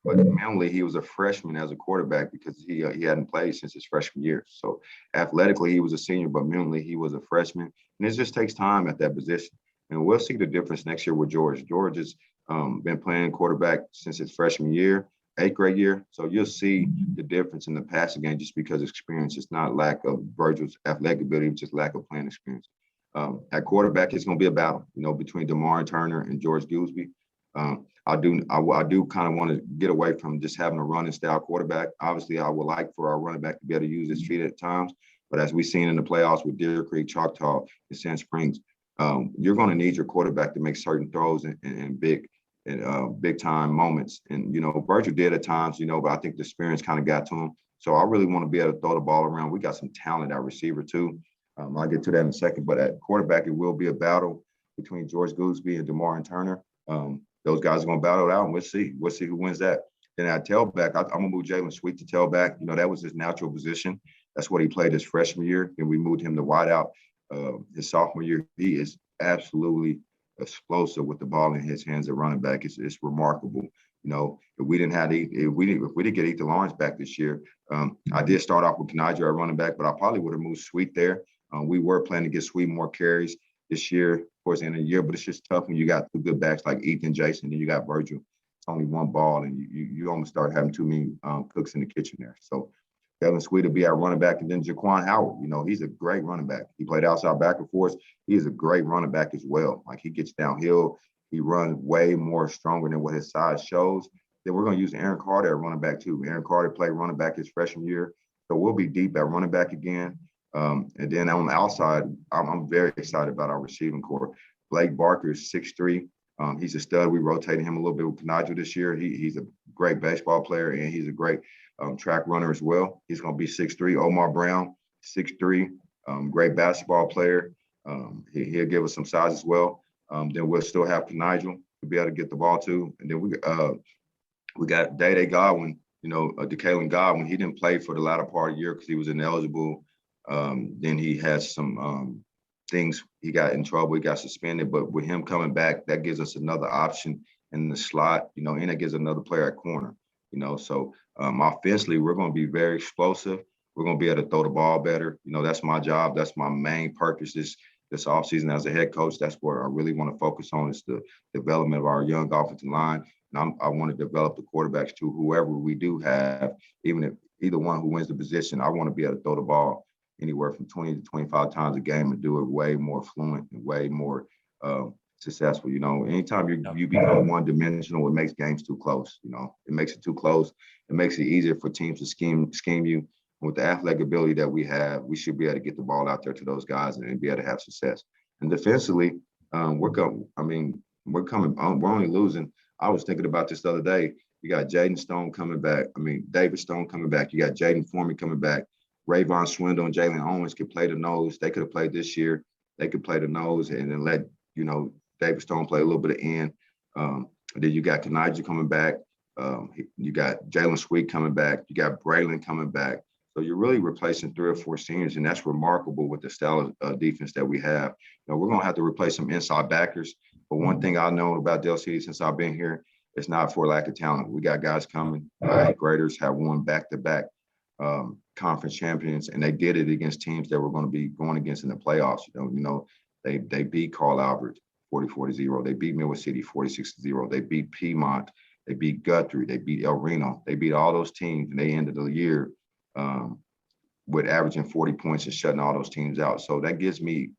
but mentally he was a freshman as a quarterback because he hadn't played since his freshman year. So athletically he was a senior, but mentally he was a freshman. And it just takes time at that position. And we'll see the difference next year with George. George has been playing quarterback since his freshman year, 8th grade year. So you'll see the difference in the passing game just because experience. It's not lack of Virgil's athletic ability, it's just lack of playing experience. At quarterback, it's going to be a battle, between DeMar Turner and George Goolsby. I do kind of want to get away from just having a running style quarterback. Obviously, I would like for our running back to be able to use his feet at times. But as we've seen in the playoffs with Deer Creek, Choctaw, and Sand Springs, you're going to need your quarterback to make certain throws in big time moments. And, Virgil did at times, but I think the experience kind of got to him. So I really want to be able to throw the ball around. We got some talent at receiver too. I'll get to that in a second, but at quarterback, it will be a battle between George Goolsby and DeMar Turner. Those guys are going to battle it out, and we'll see who wins that. Then at tailback, I'm going to move Jalen Sweet to tailback. That was his natural position. That's what he played his freshman year. Then we moved him to wideout his sophomore year. He is absolutely explosive with the ball in his hands at running back. It's remarkable. If we didn't get Ethan Lawrence back this year, I did start off with Kanaja at running back, but I probably would have moved Sweet there. We were planning to get Sweet more carries this year, towards the end of the year, but it's just tough when you got two good backs like Ethan, Jason, and you got Virgil. It's only one ball, and you almost start having too many cooks in the kitchen there. So Jalen Sweet will be our running back, and then Jaquan Howard. He's a great running back. He played outside backer for us. He is a great running back as well. Like, he gets downhill. He runs way more stronger than what his size shows. Then we're going to use Aaron Carter at running back too. Aaron Carter played running back his freshman year. So we'll be deep at running back again. And then on the outside, I'm very excited about our receiving core. Blake Barker is 6'3". He's a stud. We rotated him a little bit with Kanaja this year. He's a great baseball player, and he's a great track runner as well. He's going to be 6'3". Omar Brown, 6'3", great basketball player. He'll give us some size as well. Then we'll still have Kanaja to be able to get the ball to. And then we got Day Godwin, DeKalen Godwin. He didn't play for the latter part of the year because he was ineligible. Then he had some things. He got in trouble. He got suspended. But with him coming back, that gives us another option in the slot, and it gives another player at corner, So offensively, we're going to be very explosive. We're going to be able to throw the ball better. That's my job. That's my main purpose this offseason as a head coach. That's where I really want to focus on, is the development of our young offensive line. And I want to develop the quarterbacks to whoever we do have, even if either one who wins the position. I want to be able to throw the ball anywhere from 20 to 25 times a game and do it way more fluent and way more successful. Anytime you become one-dimensional, it makes games too close. It makes it too close. It makes it easier for teams to scheme you. With the athletic ability that we have, we should be able to get the ball out there to those guys and be able to have success. And defensively, we're only losing. I was thinking about this the other day. You got Jaden Stone coming back. David Stone coming back. You got Jaden Foreman coming back. Rayvon Swindle and Jalen Owens could play the nose. They could have played this year. They could play the nose and then let, David Stone play a little bit of end. Then you got Kanaja coming back. You got Jalen Sweet coming back. You got Braylon coming back. So you're really replacing 3 or 4 seniors, and that's remarkable with the style of defense that we have. We're going to have to replace some inside backers. But one thing I know about Del City since I've been here, it's not for lack of talent. We got guys coming. 8th graders have won back-to-back conference champions, and they did it against teams that we're going to be going against in the playoffs. They beat Carl Albert 40-0. They beat Midwest City 46-0. They beat Piedmont. They beat Guthrie. They beat El Reno. They beat all those teams, and they ended the year with averaging 40 points and shutting all those teams out. So that gives me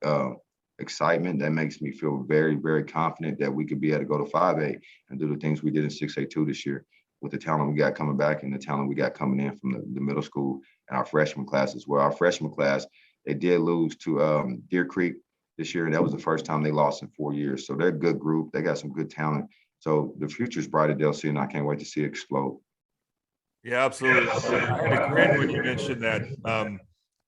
excitement. That makes me feel very, very confident that we could be able to go to 5A and do the things we did in 6A2 this year with the talent we got coming back and the talent we got coming in from the middle school and our freshman class as well. Our freshman class, they did lose to Deer Creek this year, and that was the first time they lost in 4 years. So they're a good group. They got some good talent. So the future's bright at Del City, and I can't wait to see it explode. Yeah, absolutely. I had a grin when you mentioned that.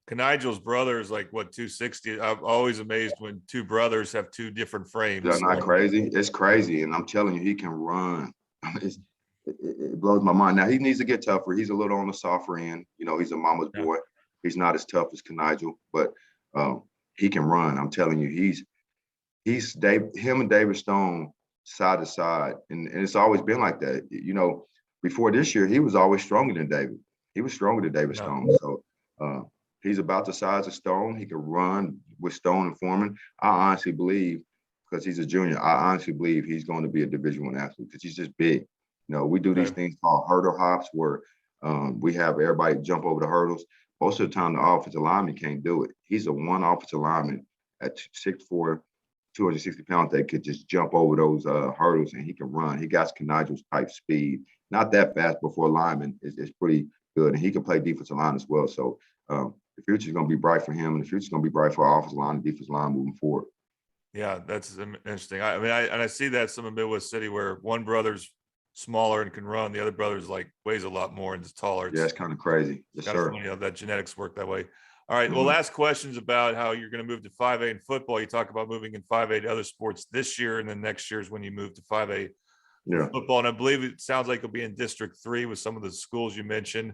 Kanigel's brother is like, what, 260? I'm always amazed when two brothers have two different frames. That's not crazy. It's crazy. And I'm telling you, he can run. It blows my mind. Now, he needs to get tougher. He's a little on the softer end. You know, he's a mama's boy. He's not as tough as Kanigel, but he can run. I'm telling you, him and David Stone side to side. And it's always been like that. You know, before this year, he was always stronger than David. He was stronger than David Stone. So he's about the size of Stone. He can run with Stone and Foreman. I honestly believe, because he's a junior, I honestly believe he's going to be a Division I athlete because he's just big. You know, we do these things called hurdle hops where we have everybody jump over the hurdles. Most of the time, the offensive lineman can't do it. He's a one offensive lineman at 6'4", 260 pounds that could just jump over those hurdles, and he can run. He got Kanigel's type speed. Not that fast before lineman is pretty good, and he can play defensive line as well. So the future is going to be bright for him, and the future is going to be bright for our offensive line and defensive line moving forward. Yeah, that's interesting. I see that some in Midwest City where one brother's smaller and can run, the other brother's like weighs a lot more and is taller. Yeah, it's kind of crazy. Yes, sir. Funny how that genetics work that way. All right. Well, last question's about how you're going to move to 5A in football. You talk about moving in 5A to other sports this year, and then next year is when you move to 5A football. And I believe it sounds like you'll be in District 3 with some of the schools you mentioned.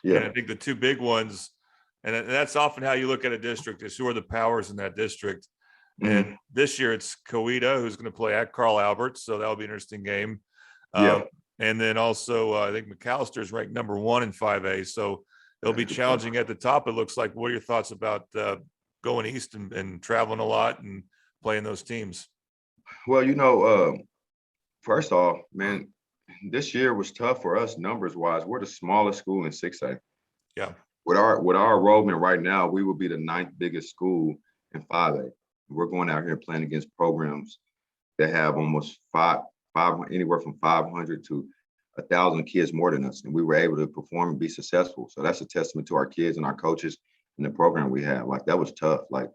Yeah. And I think the two big ones, and that's often how you look at a district, is who are the powers in that district. And this year it's Coweta, who's going to play at Carl Albert. So that'll be an interesting game. And then also I think McAllister is ranked number 1 in 5A. So it'll be challenging at the top. It looks like. What are your thoughts about going east and traveling a lot and playing those teams? Well, you know, first off, man, this year was tough for us numbers wise. We're the smallest school in 6A. Yeah. With our enrollment right now, we will be the 9th biggest school in 5A. We're going out here playing against programs that have almost anywhere from 500 to 1,000 kids more than us, and we were able to perform and be successful. So that's a testament to our kids and our coaches and the program we have. Like, that was tough. Like,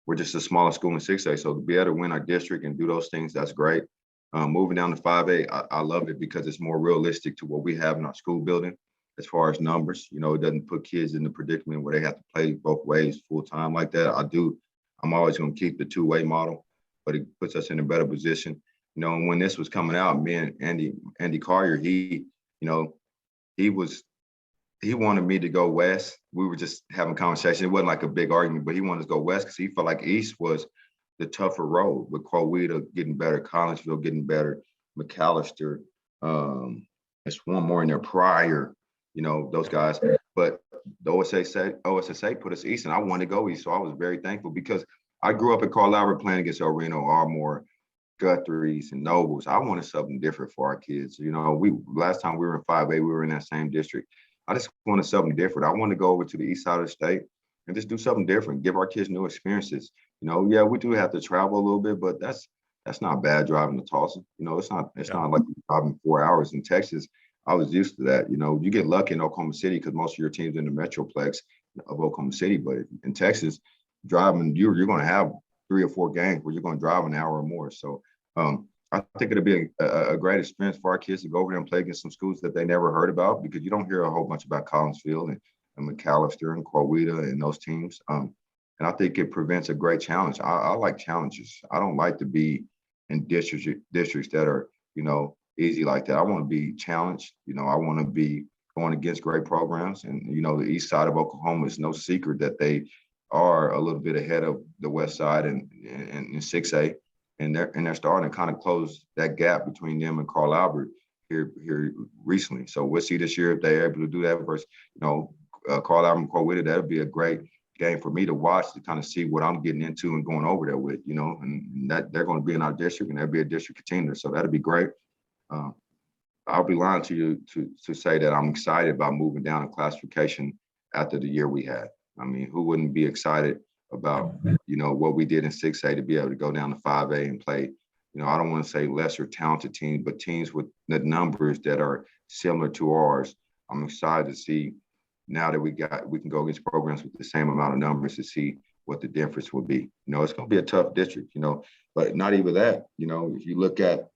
we're just the smallest school in 6A, so to be able to win our district and do those things, that's great. Moving down to 5A, I love it because it's more realistic to what we have in our school building as far as numbers. You know, it doesn't put kids in the predicament where they have to play both ways full time like that. I'm always going to keep the two-way model, but it puts us in a better position. You know, and when this was coming out, me and Andy Collier, he wanted me to go west. We were just having a conversation. It wasn't like a big argument, but he wanted to go west because he felt like east was the tougher road, with Coweta getting better, Collinsville getting better, McAllister. There's one more in there prior, you know, those guys. But the OSSA put us east, and I wanted to go east. So I was very thankful because I grew up at Carl Albert playing against El Reno, Ardmore, Guthrie's, and Nobles. I wanted something different for our kids. You know, last time we were in 5A, we were in that same district. I just wanted something different. I wanted to go over to the east side of the state and just do something different, give our kids new experiences. You know, yeah, we do have to travel a little bit, but that's not bad driving to Tulsa. You know, it's not like driving 4 hours in Texas. I was used to that. You know, you get lucky in Oklahoma City because most of your teams in the metroplex of Oklahoma City, but in Texas, driving, you're going to have 3 or 4 games where you're going to drive an hour or more. So I think it'll be a great experience for our kids to go over there and play against some schools that they never heard about, because you don't hear a whole bunch about Collinsville and McAllister and Coweta and those teams. And I think it prevents a great challenge. I like challenges. I don't like to be in districts that are, you know, easy like that. I want to be challenged. You know, I want to be going against great programs. And, you know, the east side of Oklahoma is no secret that they are a little bit ahead of the west side and 6A. And they're starting to kind of close that gap between them and Carl Albert here recently. So we'll see this year if they're able to do that versus, you know, Carl Albert and Coweta. That'll be a great game for me to watch, to kind of see what I'm getting into and going over there with, you know, and that they're going to be in our district and they'll be a district contender. So that'll be great. I'll be lying to you to say that I'm excited about moving down in classification after the year we had. I mean, who wouldn't be excited about, you know, what we did in 6A to be able to go down to 5A and play, you know, I don't want to say lesser talented teams, but teams with the numbers that are similar to ours. I'm excited to see now that we can go against programs with the same amount of numbers to see what the difference will be. You know, it's going to be a tough district, you know, but not even that. You know, if you look at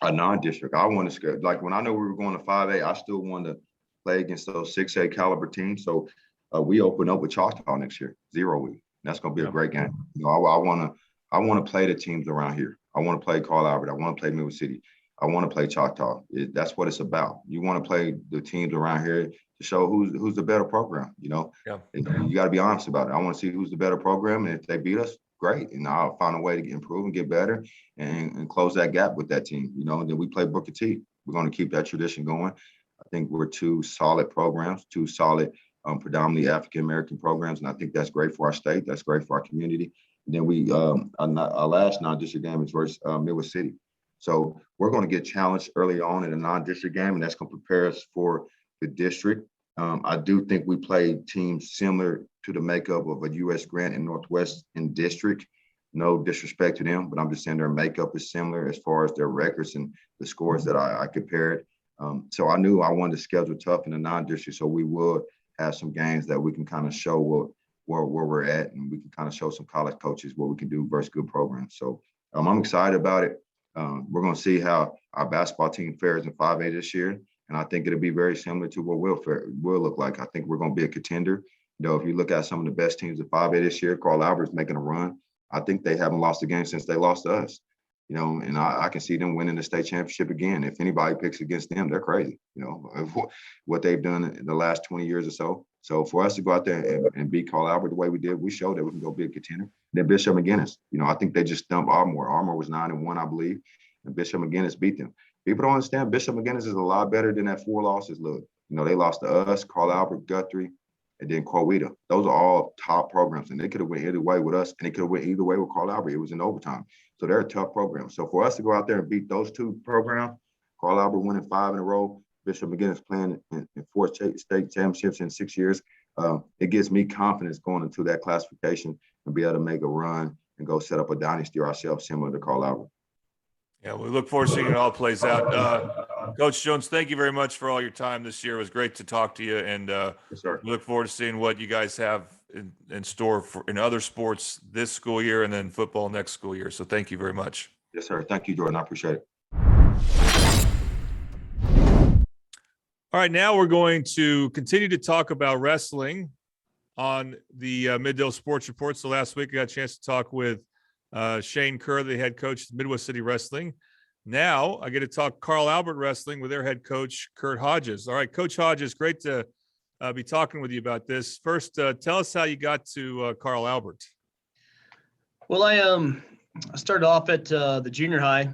a non-district. I want to, like, when I know we were going to 5A, I still wanted to play against those 6A caliber teams. So we open up with Choctaw next year, 0 week. That's going to be a great game. You know, I want to play the teams around here. I want to play Carl Albert. I want to play Midwest City. I want to play Choctaw. That's what it's about. You want to play the teams around here to show who's the better program. You know, you got to be honest about it. I want to see who's the better program, and if they beat us, great. And I'll find a way to improve and get better and close that gap with that team. You know, and then we play Booker T. We're going to keep that tradition going. I think we're two solid programs, two solid, predominantly African-American programs. And I think that's great for our state. That's great for our community. And then our last non-district game is versus Midwest City. So we're going to get challenged early on in a non-district game, and that's going to prepare us for the district. I do think we play teams similar to the makeup of a U.S. Grant and Northwest in district. No disrespect to them, but I'm just saying their makeup is similar as far as their records and the scores that I compared. So I knew I wanted to schedule tough in the non-district, so we would have some games that we can kind of show where we're at, and we can kind of show some college coaches what we can do versus good programs. So I'm excited about it. We're going to see how our basketball team fares in 5A this year, and I think it'll be very similar to what we'll look like. I think we're going to be a contender. You know, if you look at some of the best teams at 5A this year, Carl Albert's making a run. I think they haven't lost a game since they lost to us. You know, and I can see them winning the state championship again. If anybody picks against them, they're crazy, you know, what they've done in the last 20 years or so. So for us to go out there and beat Carl Albert the way we did, we showed that we can go be a contender. Then Bishop McGuinness, you know, I think they just stumped Ardmore. Ardmore was 9-1, I believe, and Bishop McGuinness beat them. People don't understand Bishop McGuinness is a lot better than that 4 losses look. You know, they lost to us, Carl Albert, Guthrie, and then Coweta. Those are all top programs, and they could have went either way with us, and they could have went either way with Carl Albert. It was in overtime. So they're a tough program. So for us to go out there and beat those two programs, Carl Albert winning 5 in a row, Bishop McGuinness playing in 4 state championships in 6 years, it gives me confidence going into that classification and be able to make a run and go set up a dynasty ourselves similar to Carl Albert. Yeah, we look forward to seeing it all plays out. Coach Jones, thank you very much for all your time this year. It was great to talk to you, and Yes, sir. we look forward to seeing what you guys have in store in other sports this school year and then football next school year. So thank you very much. Yes, sir. Thank you, Jordan. I appreciate it. All right, now we're going to continue to talk about wrestling on the Middale Sports Report. So last week I got a chance to talk with Shane Kerr, the head coach of Midwest City Wrestling. Now I get to talk Carl Albert Wrestling with their head coach, Kurt Hodges. All right, Coach Hodges, great to be talking with you about this. First, tell us how you got to Carl Albert. Well, I started off at the junior high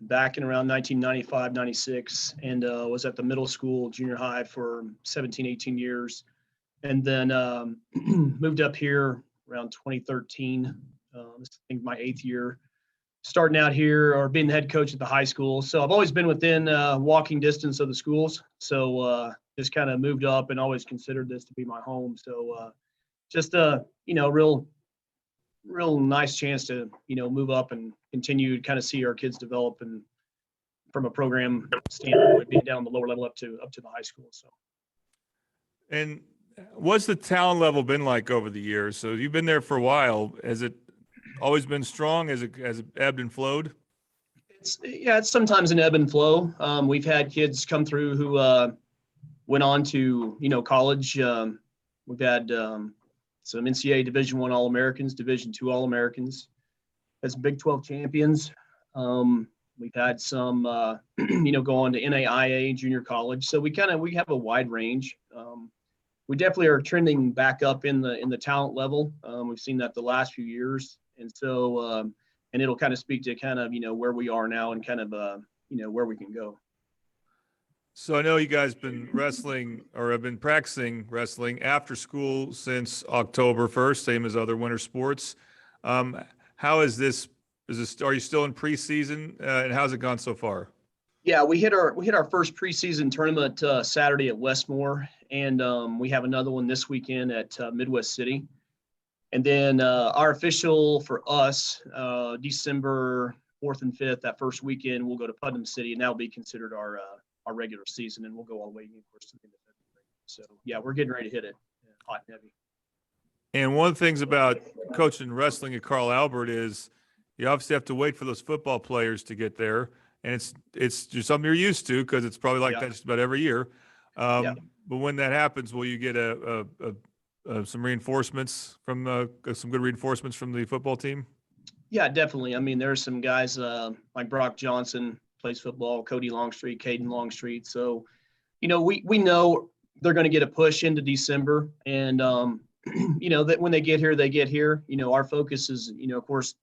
back in around 1995, 96, and was at the middle school, junior high for 17, 18 years. And then moved up here around 2013. This is, I think, my 8th year starting out here or being the head coach at the high school. So I've always been within walking distance of the schools. So just kind of moved up and always considered this to be my home. So just a, real nice chance to, move up and continue to kind of see our kids develop and from a program standpoint, being down the lower level up to the high school. So. And what's the talent level been like over the years? So you've been there for a while. Has it always been strong? Has it ebbed and flowed? It's sometimes an ebb and flow. We've had kids come through who went on to, college. We've had some NCAA Division I All-Americans, Division II All-Americans, had some Big 12 champions. We've had some, go on to NAIA junior college. So we have a wide range. We definitely are trending back up in the talent level. We've seen that the last few years. And so, and it'll kind of speak to kind of, where we are now and kind of, where we can go. So I know you guys been wrestling or have been practicing wrestling after school since October 1st, same as other winter sports. How is this, are you still in preseason and how's it gone so far? Yeah, we hit our first preseason tournament Saturday at Westmore, and we have another one this weekend at Midwest City. And then our official for us, December 4th and 5th, that first weekend, we'll go to Putnam City, and that'll be considered our regular season, and we'll go all the way, of course, to the end of February. So, yeah, we're getting ready to hit it hot and heavy. And one of the things about coaching wrestling at Carl Albert is you obviously have to wait for those football players to get there. and it's just something you're used to because it's probably like Yeah. that just about every year. Yeah. But when that happens, will you get some reinforcements from some good reinforcements from the football team? Yeah, definitely. I mean, there's some guys like Brock Johnson plays football, Cody Longstreet, Caden Longstreet. So, we know they're going to get a push into December, and that when they get here, they get here. Our focus is, of course,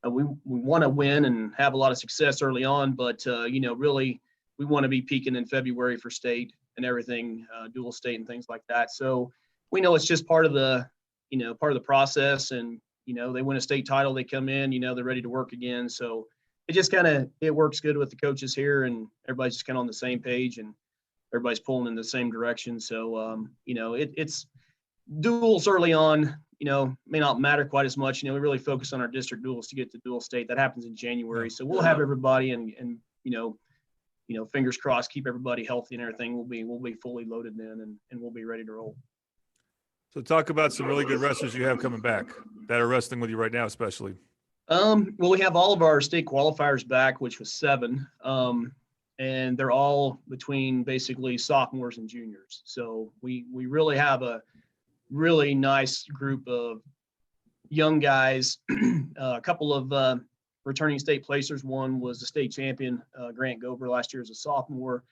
we want to win and have a lot of success early on, but really we want to be peaking in February for state and everything, dual state and things like that. So we know it's just part of the process, and they win a state title, they come in, they're ready to work again. So it just it works good with the coaches here, and everybody's just kind of on the same page, and everybody's pulling in the same direction. So, it's duals early on, may not matter quite as much. We really focus on our district duals to get to dual state. That happens in January. So we'll have everybody and fingers crossed, keep everybody healthy and everything. We'll be fully loaded then, and we'll be ready to roll. So talk about some really good wrestlers you have coming back that are wrestling with you right now, especially. Well, we have all of our state qualifiers back, which was 7. And they're all between basically sophomores and juniors. So we really have a really nice group of young guys. A couple of returning state placers. One was the state champion, Grant Gover, last year as a sophomore.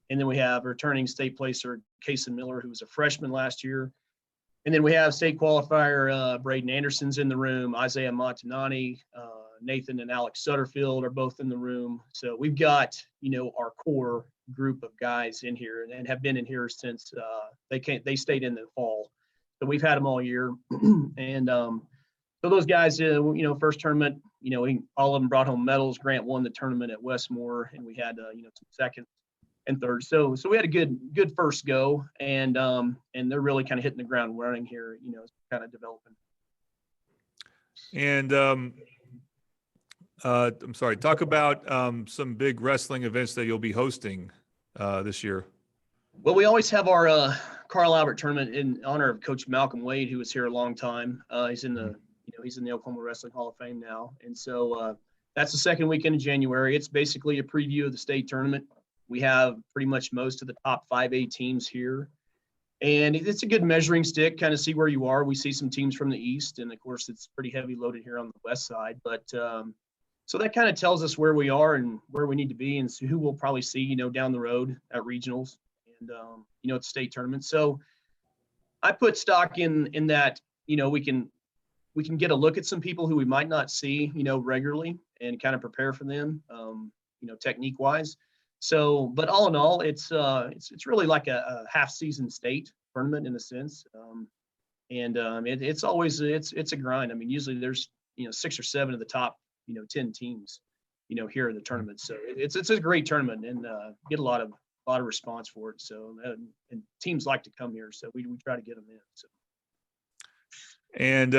And then we have returning state placer, Kason Miller, who was a freshman last year. And then we have state qualifier, Braden Anderson's in the room, Isaiah Montanani, Nathan and Alex Sutterfield are both in the room. So we've got, our core group of guys in here and have been in here since they stayed in the fall. So we've had them all year. And so those guys, first tournament, all of them brought home medals. Grant won the tournament at Westmore, and we had, some second and third. So we had a good first go, and they're really kind of hitting the ground running here, kind of developing. And I'm sorry, talk about some big wrestling events that you'll be hosting this year. Well, we always have our Carl Albert tournament in honor of Coach Malcolm Wade, who was here a long time. He's in the Oklahoma Wrestling Hall of Fame now, and so that's the second weekend in January. It's basically a preview of the state tournament. We have pretty much most of the top 5A teams here. And it's a good measuring stick, kind of see where you are. We see some teams from the east, and of course it's pretty heavy loaded here on the west side. But so that kind of tells us where we are and where we need to be, and so who we'll probably see, down the road at regionals and, at the state tournament. So I put stock in that, we can get a look at some people who we might not see, regularly and kind of prepare for them, technique wise. So, but all in all, it's really like a half season state tournament in a sense. It's always, it's a grind. I mean, usually there's, 6 or 7 of the top, 10 teams, here in the tournament. So it's a great tournament, and get a lot of response for it. So, and teams like to come here. So we try to get them in. So. And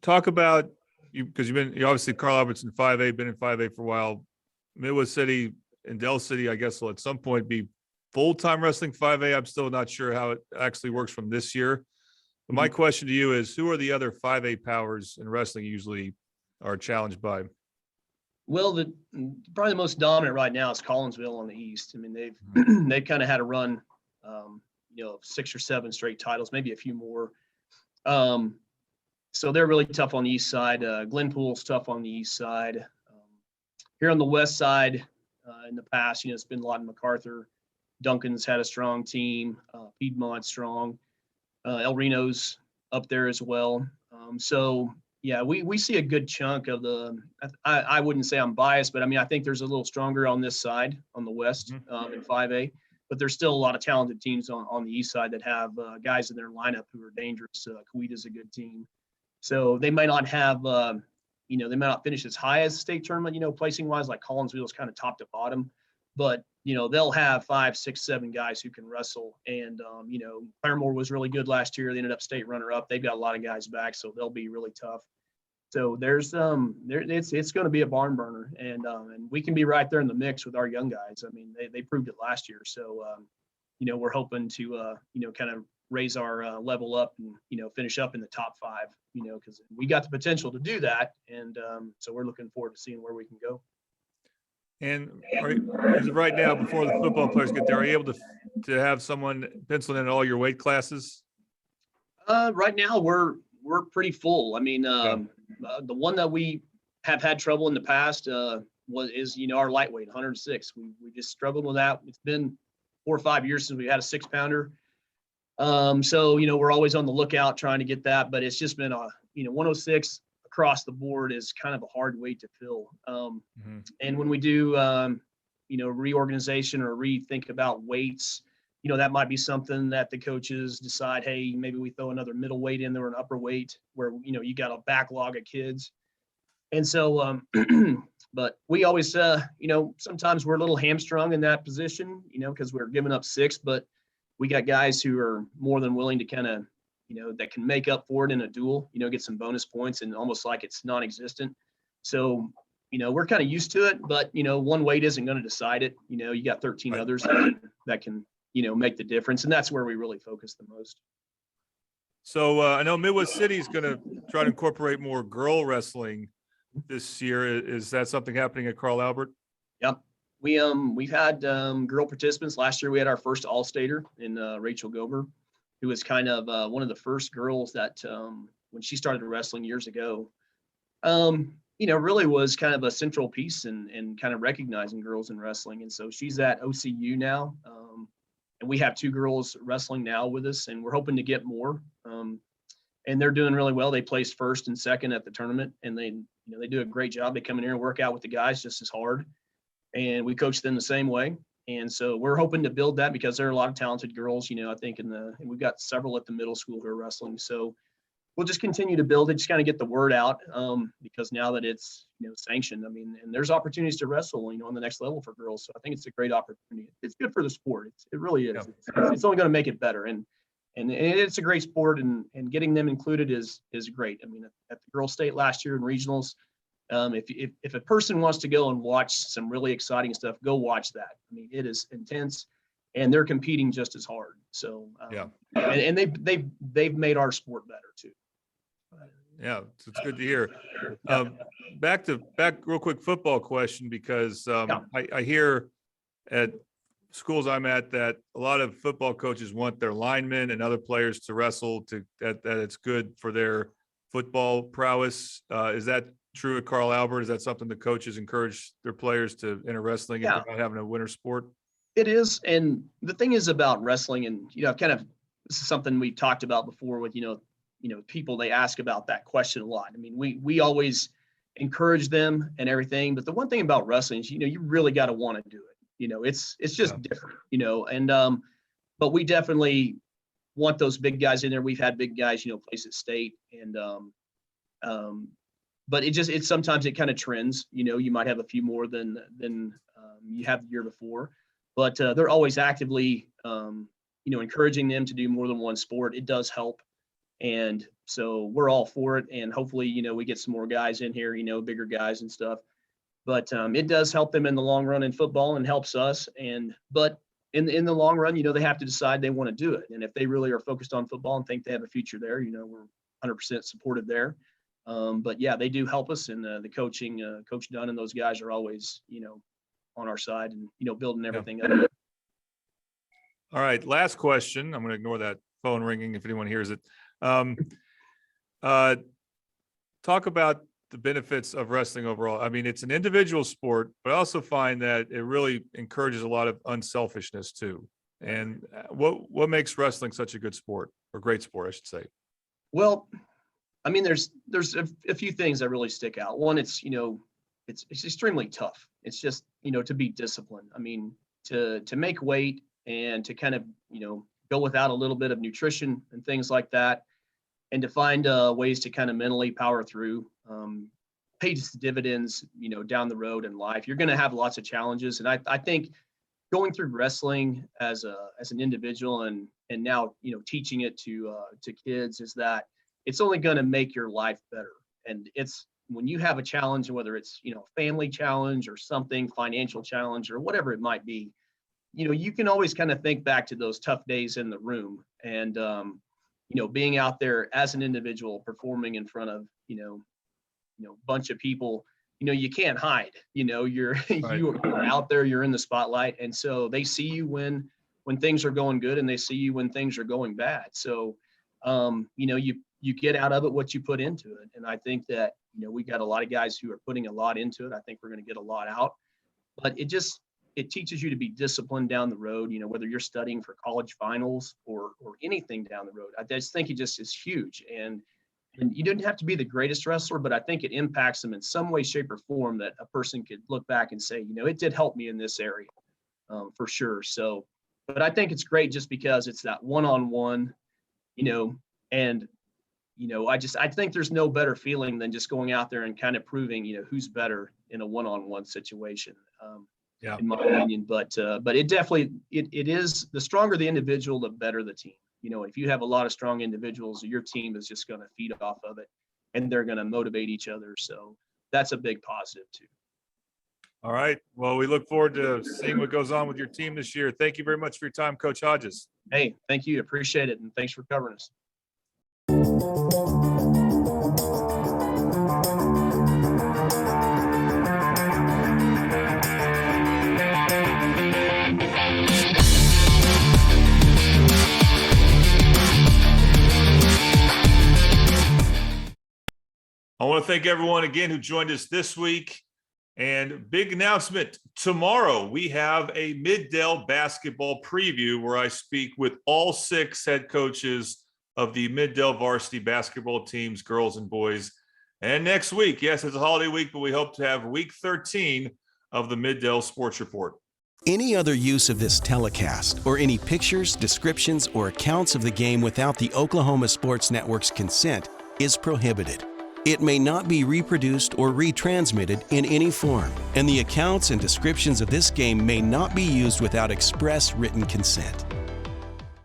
talk about you, because you're obviously Carl Albert's in 5A, been in 5A for a while. Midwest City and Del City, I guess, will at some point be full-time wrestling 5A. I'm still not sure how it actually works from this year. But my question to you is, who are the other 5A powers in wrestling usually are challenged by? Well, probably the most dominant right now is Collinsville on the east. I mean, they've kind of had a run, 6 or 7 straight titles, maybe a few more. So they're really tough on the east side. Glenpool's tough on the east side. Here on the west side, in the past, it's been Lawton MacArthur. Duncan's had a strong team. Piedmont's strong. El Reno's up there as well. So yeah, we see a good chunk of the. I wouldn't say I'm biased, but I mean I think there's a little stronger on this side, on the west, in 5A. But there's still a lot of talented teams on the east side that have guys in their lineup who are dangerous. Coweta's a good team, so they might not have. They might not finish as high as state tournament, placing wise, like Collinsville is kind of top to bottom, but, they'll have 5, 6, 7 guys who can wrestle. And, Claremore was really good last year. They ended up state runner up. They've got a lot of guys back, so they'll be really tough. So there's, it's going to be a barn burner, and we can be right there in the mix with our young guys. I mean, they proved it last year. So, we're hoping to, kind of raise our level up and, finish up in the top 5, because we got the potential to do that. And so we're looking forward to seeing where we can go. And as of right now, before the football players get there, are you able to have someone penciled in all your weight classes? Right now we're pretty full. I mean, the one that we have had trouble in the past is our lightweight 106. We just struggled with that. It's been 4 or 5 years since we had a 6-pounder. So we're always on the lookout trying to get that, but it's just been 106 across the board is kind of a hard weight to fill. And when we do reorganization or rethink about weights, that might be something that the coaches decide, hey, maybe we throw another middle weight in there or an upper weight where, you got a backlog of kids. And so, but we always, sometimes we're a little hamstrung in that position, because we're giving up 6, but we got guys who are more than willing to kind of, that can make up for it in a duel, get some bonus points and almost like it's non-existent. So, we're kind of used to it, but, one weight isn't going to decide it. You got 13 others that can make the difference. And that's where we really focus the most. So I know Midwest City is going to try to incorporate more girl wrestling this year. Is that something happening at Carl Albert? Yep. We've had girl participants. Last year we had our first All-Stater in Rachel Gober, who was kind of one of the first girls that when she started wrestling years ago, really was kind of a central piece and kind of recognizing girls in wrestling. And so she's at OCU now. And we have 2 girls wrestling now with us, and we're hoping to get more. And they're doing really well. They placed 1st and 2nd at the tournament, and they do a great job. They come in here and work out with the guys just as hard, and we coach them the same way. And so we're hoping to build that because there are a lot of talented girls, I think and we've got several at the middle school who are wrestling. So we'll just continue to build it, just kind of get the word out because now that it's, sanctioned, and there's opportunities to wrestle, on the next level for girls. So I think it's a great opportunity. It's good for the sport. It really is. Yeah. It's only going to make it better. And it's a great sport, and getting them included is great. At the girls' state last year in regionals, if a person wants to go and watch some really exciting stuff, go watch that. It is intense, and they're competing just as hard. So and they've made our sport better too. Yeah, it's good to hear. Back real quick football question, because I hear at schools I'm at that a lot of football coaches want their linemen and other players to wrestle that it's good for their football prowess. Is that true at Carl Albert? Is that something the coaches encourage their players to enter wrestling if they're not having a winter sport? It is. And the thing is about wrestling, and, kind of this is something we talked about before with, people, they ask about that question a lot. We always encourage them and everything, but the one thing about wrestling is, you really got to want to do it. It's just different, and, but we definitely want those big guys in there. We've had big guys, place at state, and, but it's sometimes it kind of trends, you might have a few more than you have the year before, but they're always actively, encouraging them to do more than one sport. It does help. And so we're all for it. And hopefully, we get some more guys in here, bigger guys and stuff, but it does help them in the long run in football and helps us. But in the long run, they have to decide they want to do it. And if they really are focused on football and think they have a future there, we're 100% supportive there. But yeah, they do help us, and the coaching, Coach Dunn and those guys are always, on our side and, building everything up. All right. Last question. I'm going to ignore that phone ringing if anyone hears it. Talk about the benefits of wrestling overall. It's an individual sport, but I also find that it really encourages a lot of unselfishness too. And what makes wrestling such a good sport, or great sport, I should say? Well, there's a few things that really stick out. One, it's extremely tough. It's just, to be disciplined. To make weight and to kind of, go without a little bit of nutrition and things like that, and to find ways to kind of mentally power through, pays dividends, down the road in life. You're going to have lots of challenges. And I think going through wrestling as an individual and now, teaching it to kids, is that it's only going to make your life better. And it's when you have a challenge, whether it's, family challenge or something, financial challenge or whatever it might be, you can always kind of think back to those tough days in the room and, being out there as an individual performing in front of, bunch of people you can't hide. You're Right. you're out there, you're in the spotlight, and so they see you when things are going good, and they see you when things are going bad. So, you get out of it what you put into it, and I think that we got a lot of guys who are putting a lot into it. I think we're going to get a lot out, but it teaches you to be disciplined down the road. Whether you're studying for college finals or anything down the road, I just think it just is huge. And you didn't have to be the greatest wrestler, but I think it impacts them in some way, shape, or form that a person could look back and say, it did help me in this area, for sure. So, but I think it's great just because it's that one-on-one, and, I think there's no better feeling than just going out there and kind of proving, who's better in a one-on-one situation, Yeah. in my opinion. But it definitely, it is, the stronger the individual, the better the team. If you have a lot of strong individuals, your team is just going to feed off of it, and they're going to motivate each other. So that's a big positive too. All right. Well, we look forward to seeing what goes on with your team this year. Thank you very much for your time, Coach Hodges. Hey, thank you. Appreciate it. And thanks for covering us. I want to thank everyone again who joined us this week. And big announcement, tomorrow we have a Mid-Dell basketball preview where I speak with all 6 head coaches of the Mid-Dell varsity basketball teams, girls and boys. And next week, yes, it's a holiday week, but we hope to have week 13 of the Mid-Dell Sports Report. Any other use of this telecast or any pictures, descriptions, or accounts of the game without the Oklahoma Sports Network's consent is prohibited. It may not be reproduced or retransmitted in any form, and the accounts and descriptions of this game may not be used without express written consent.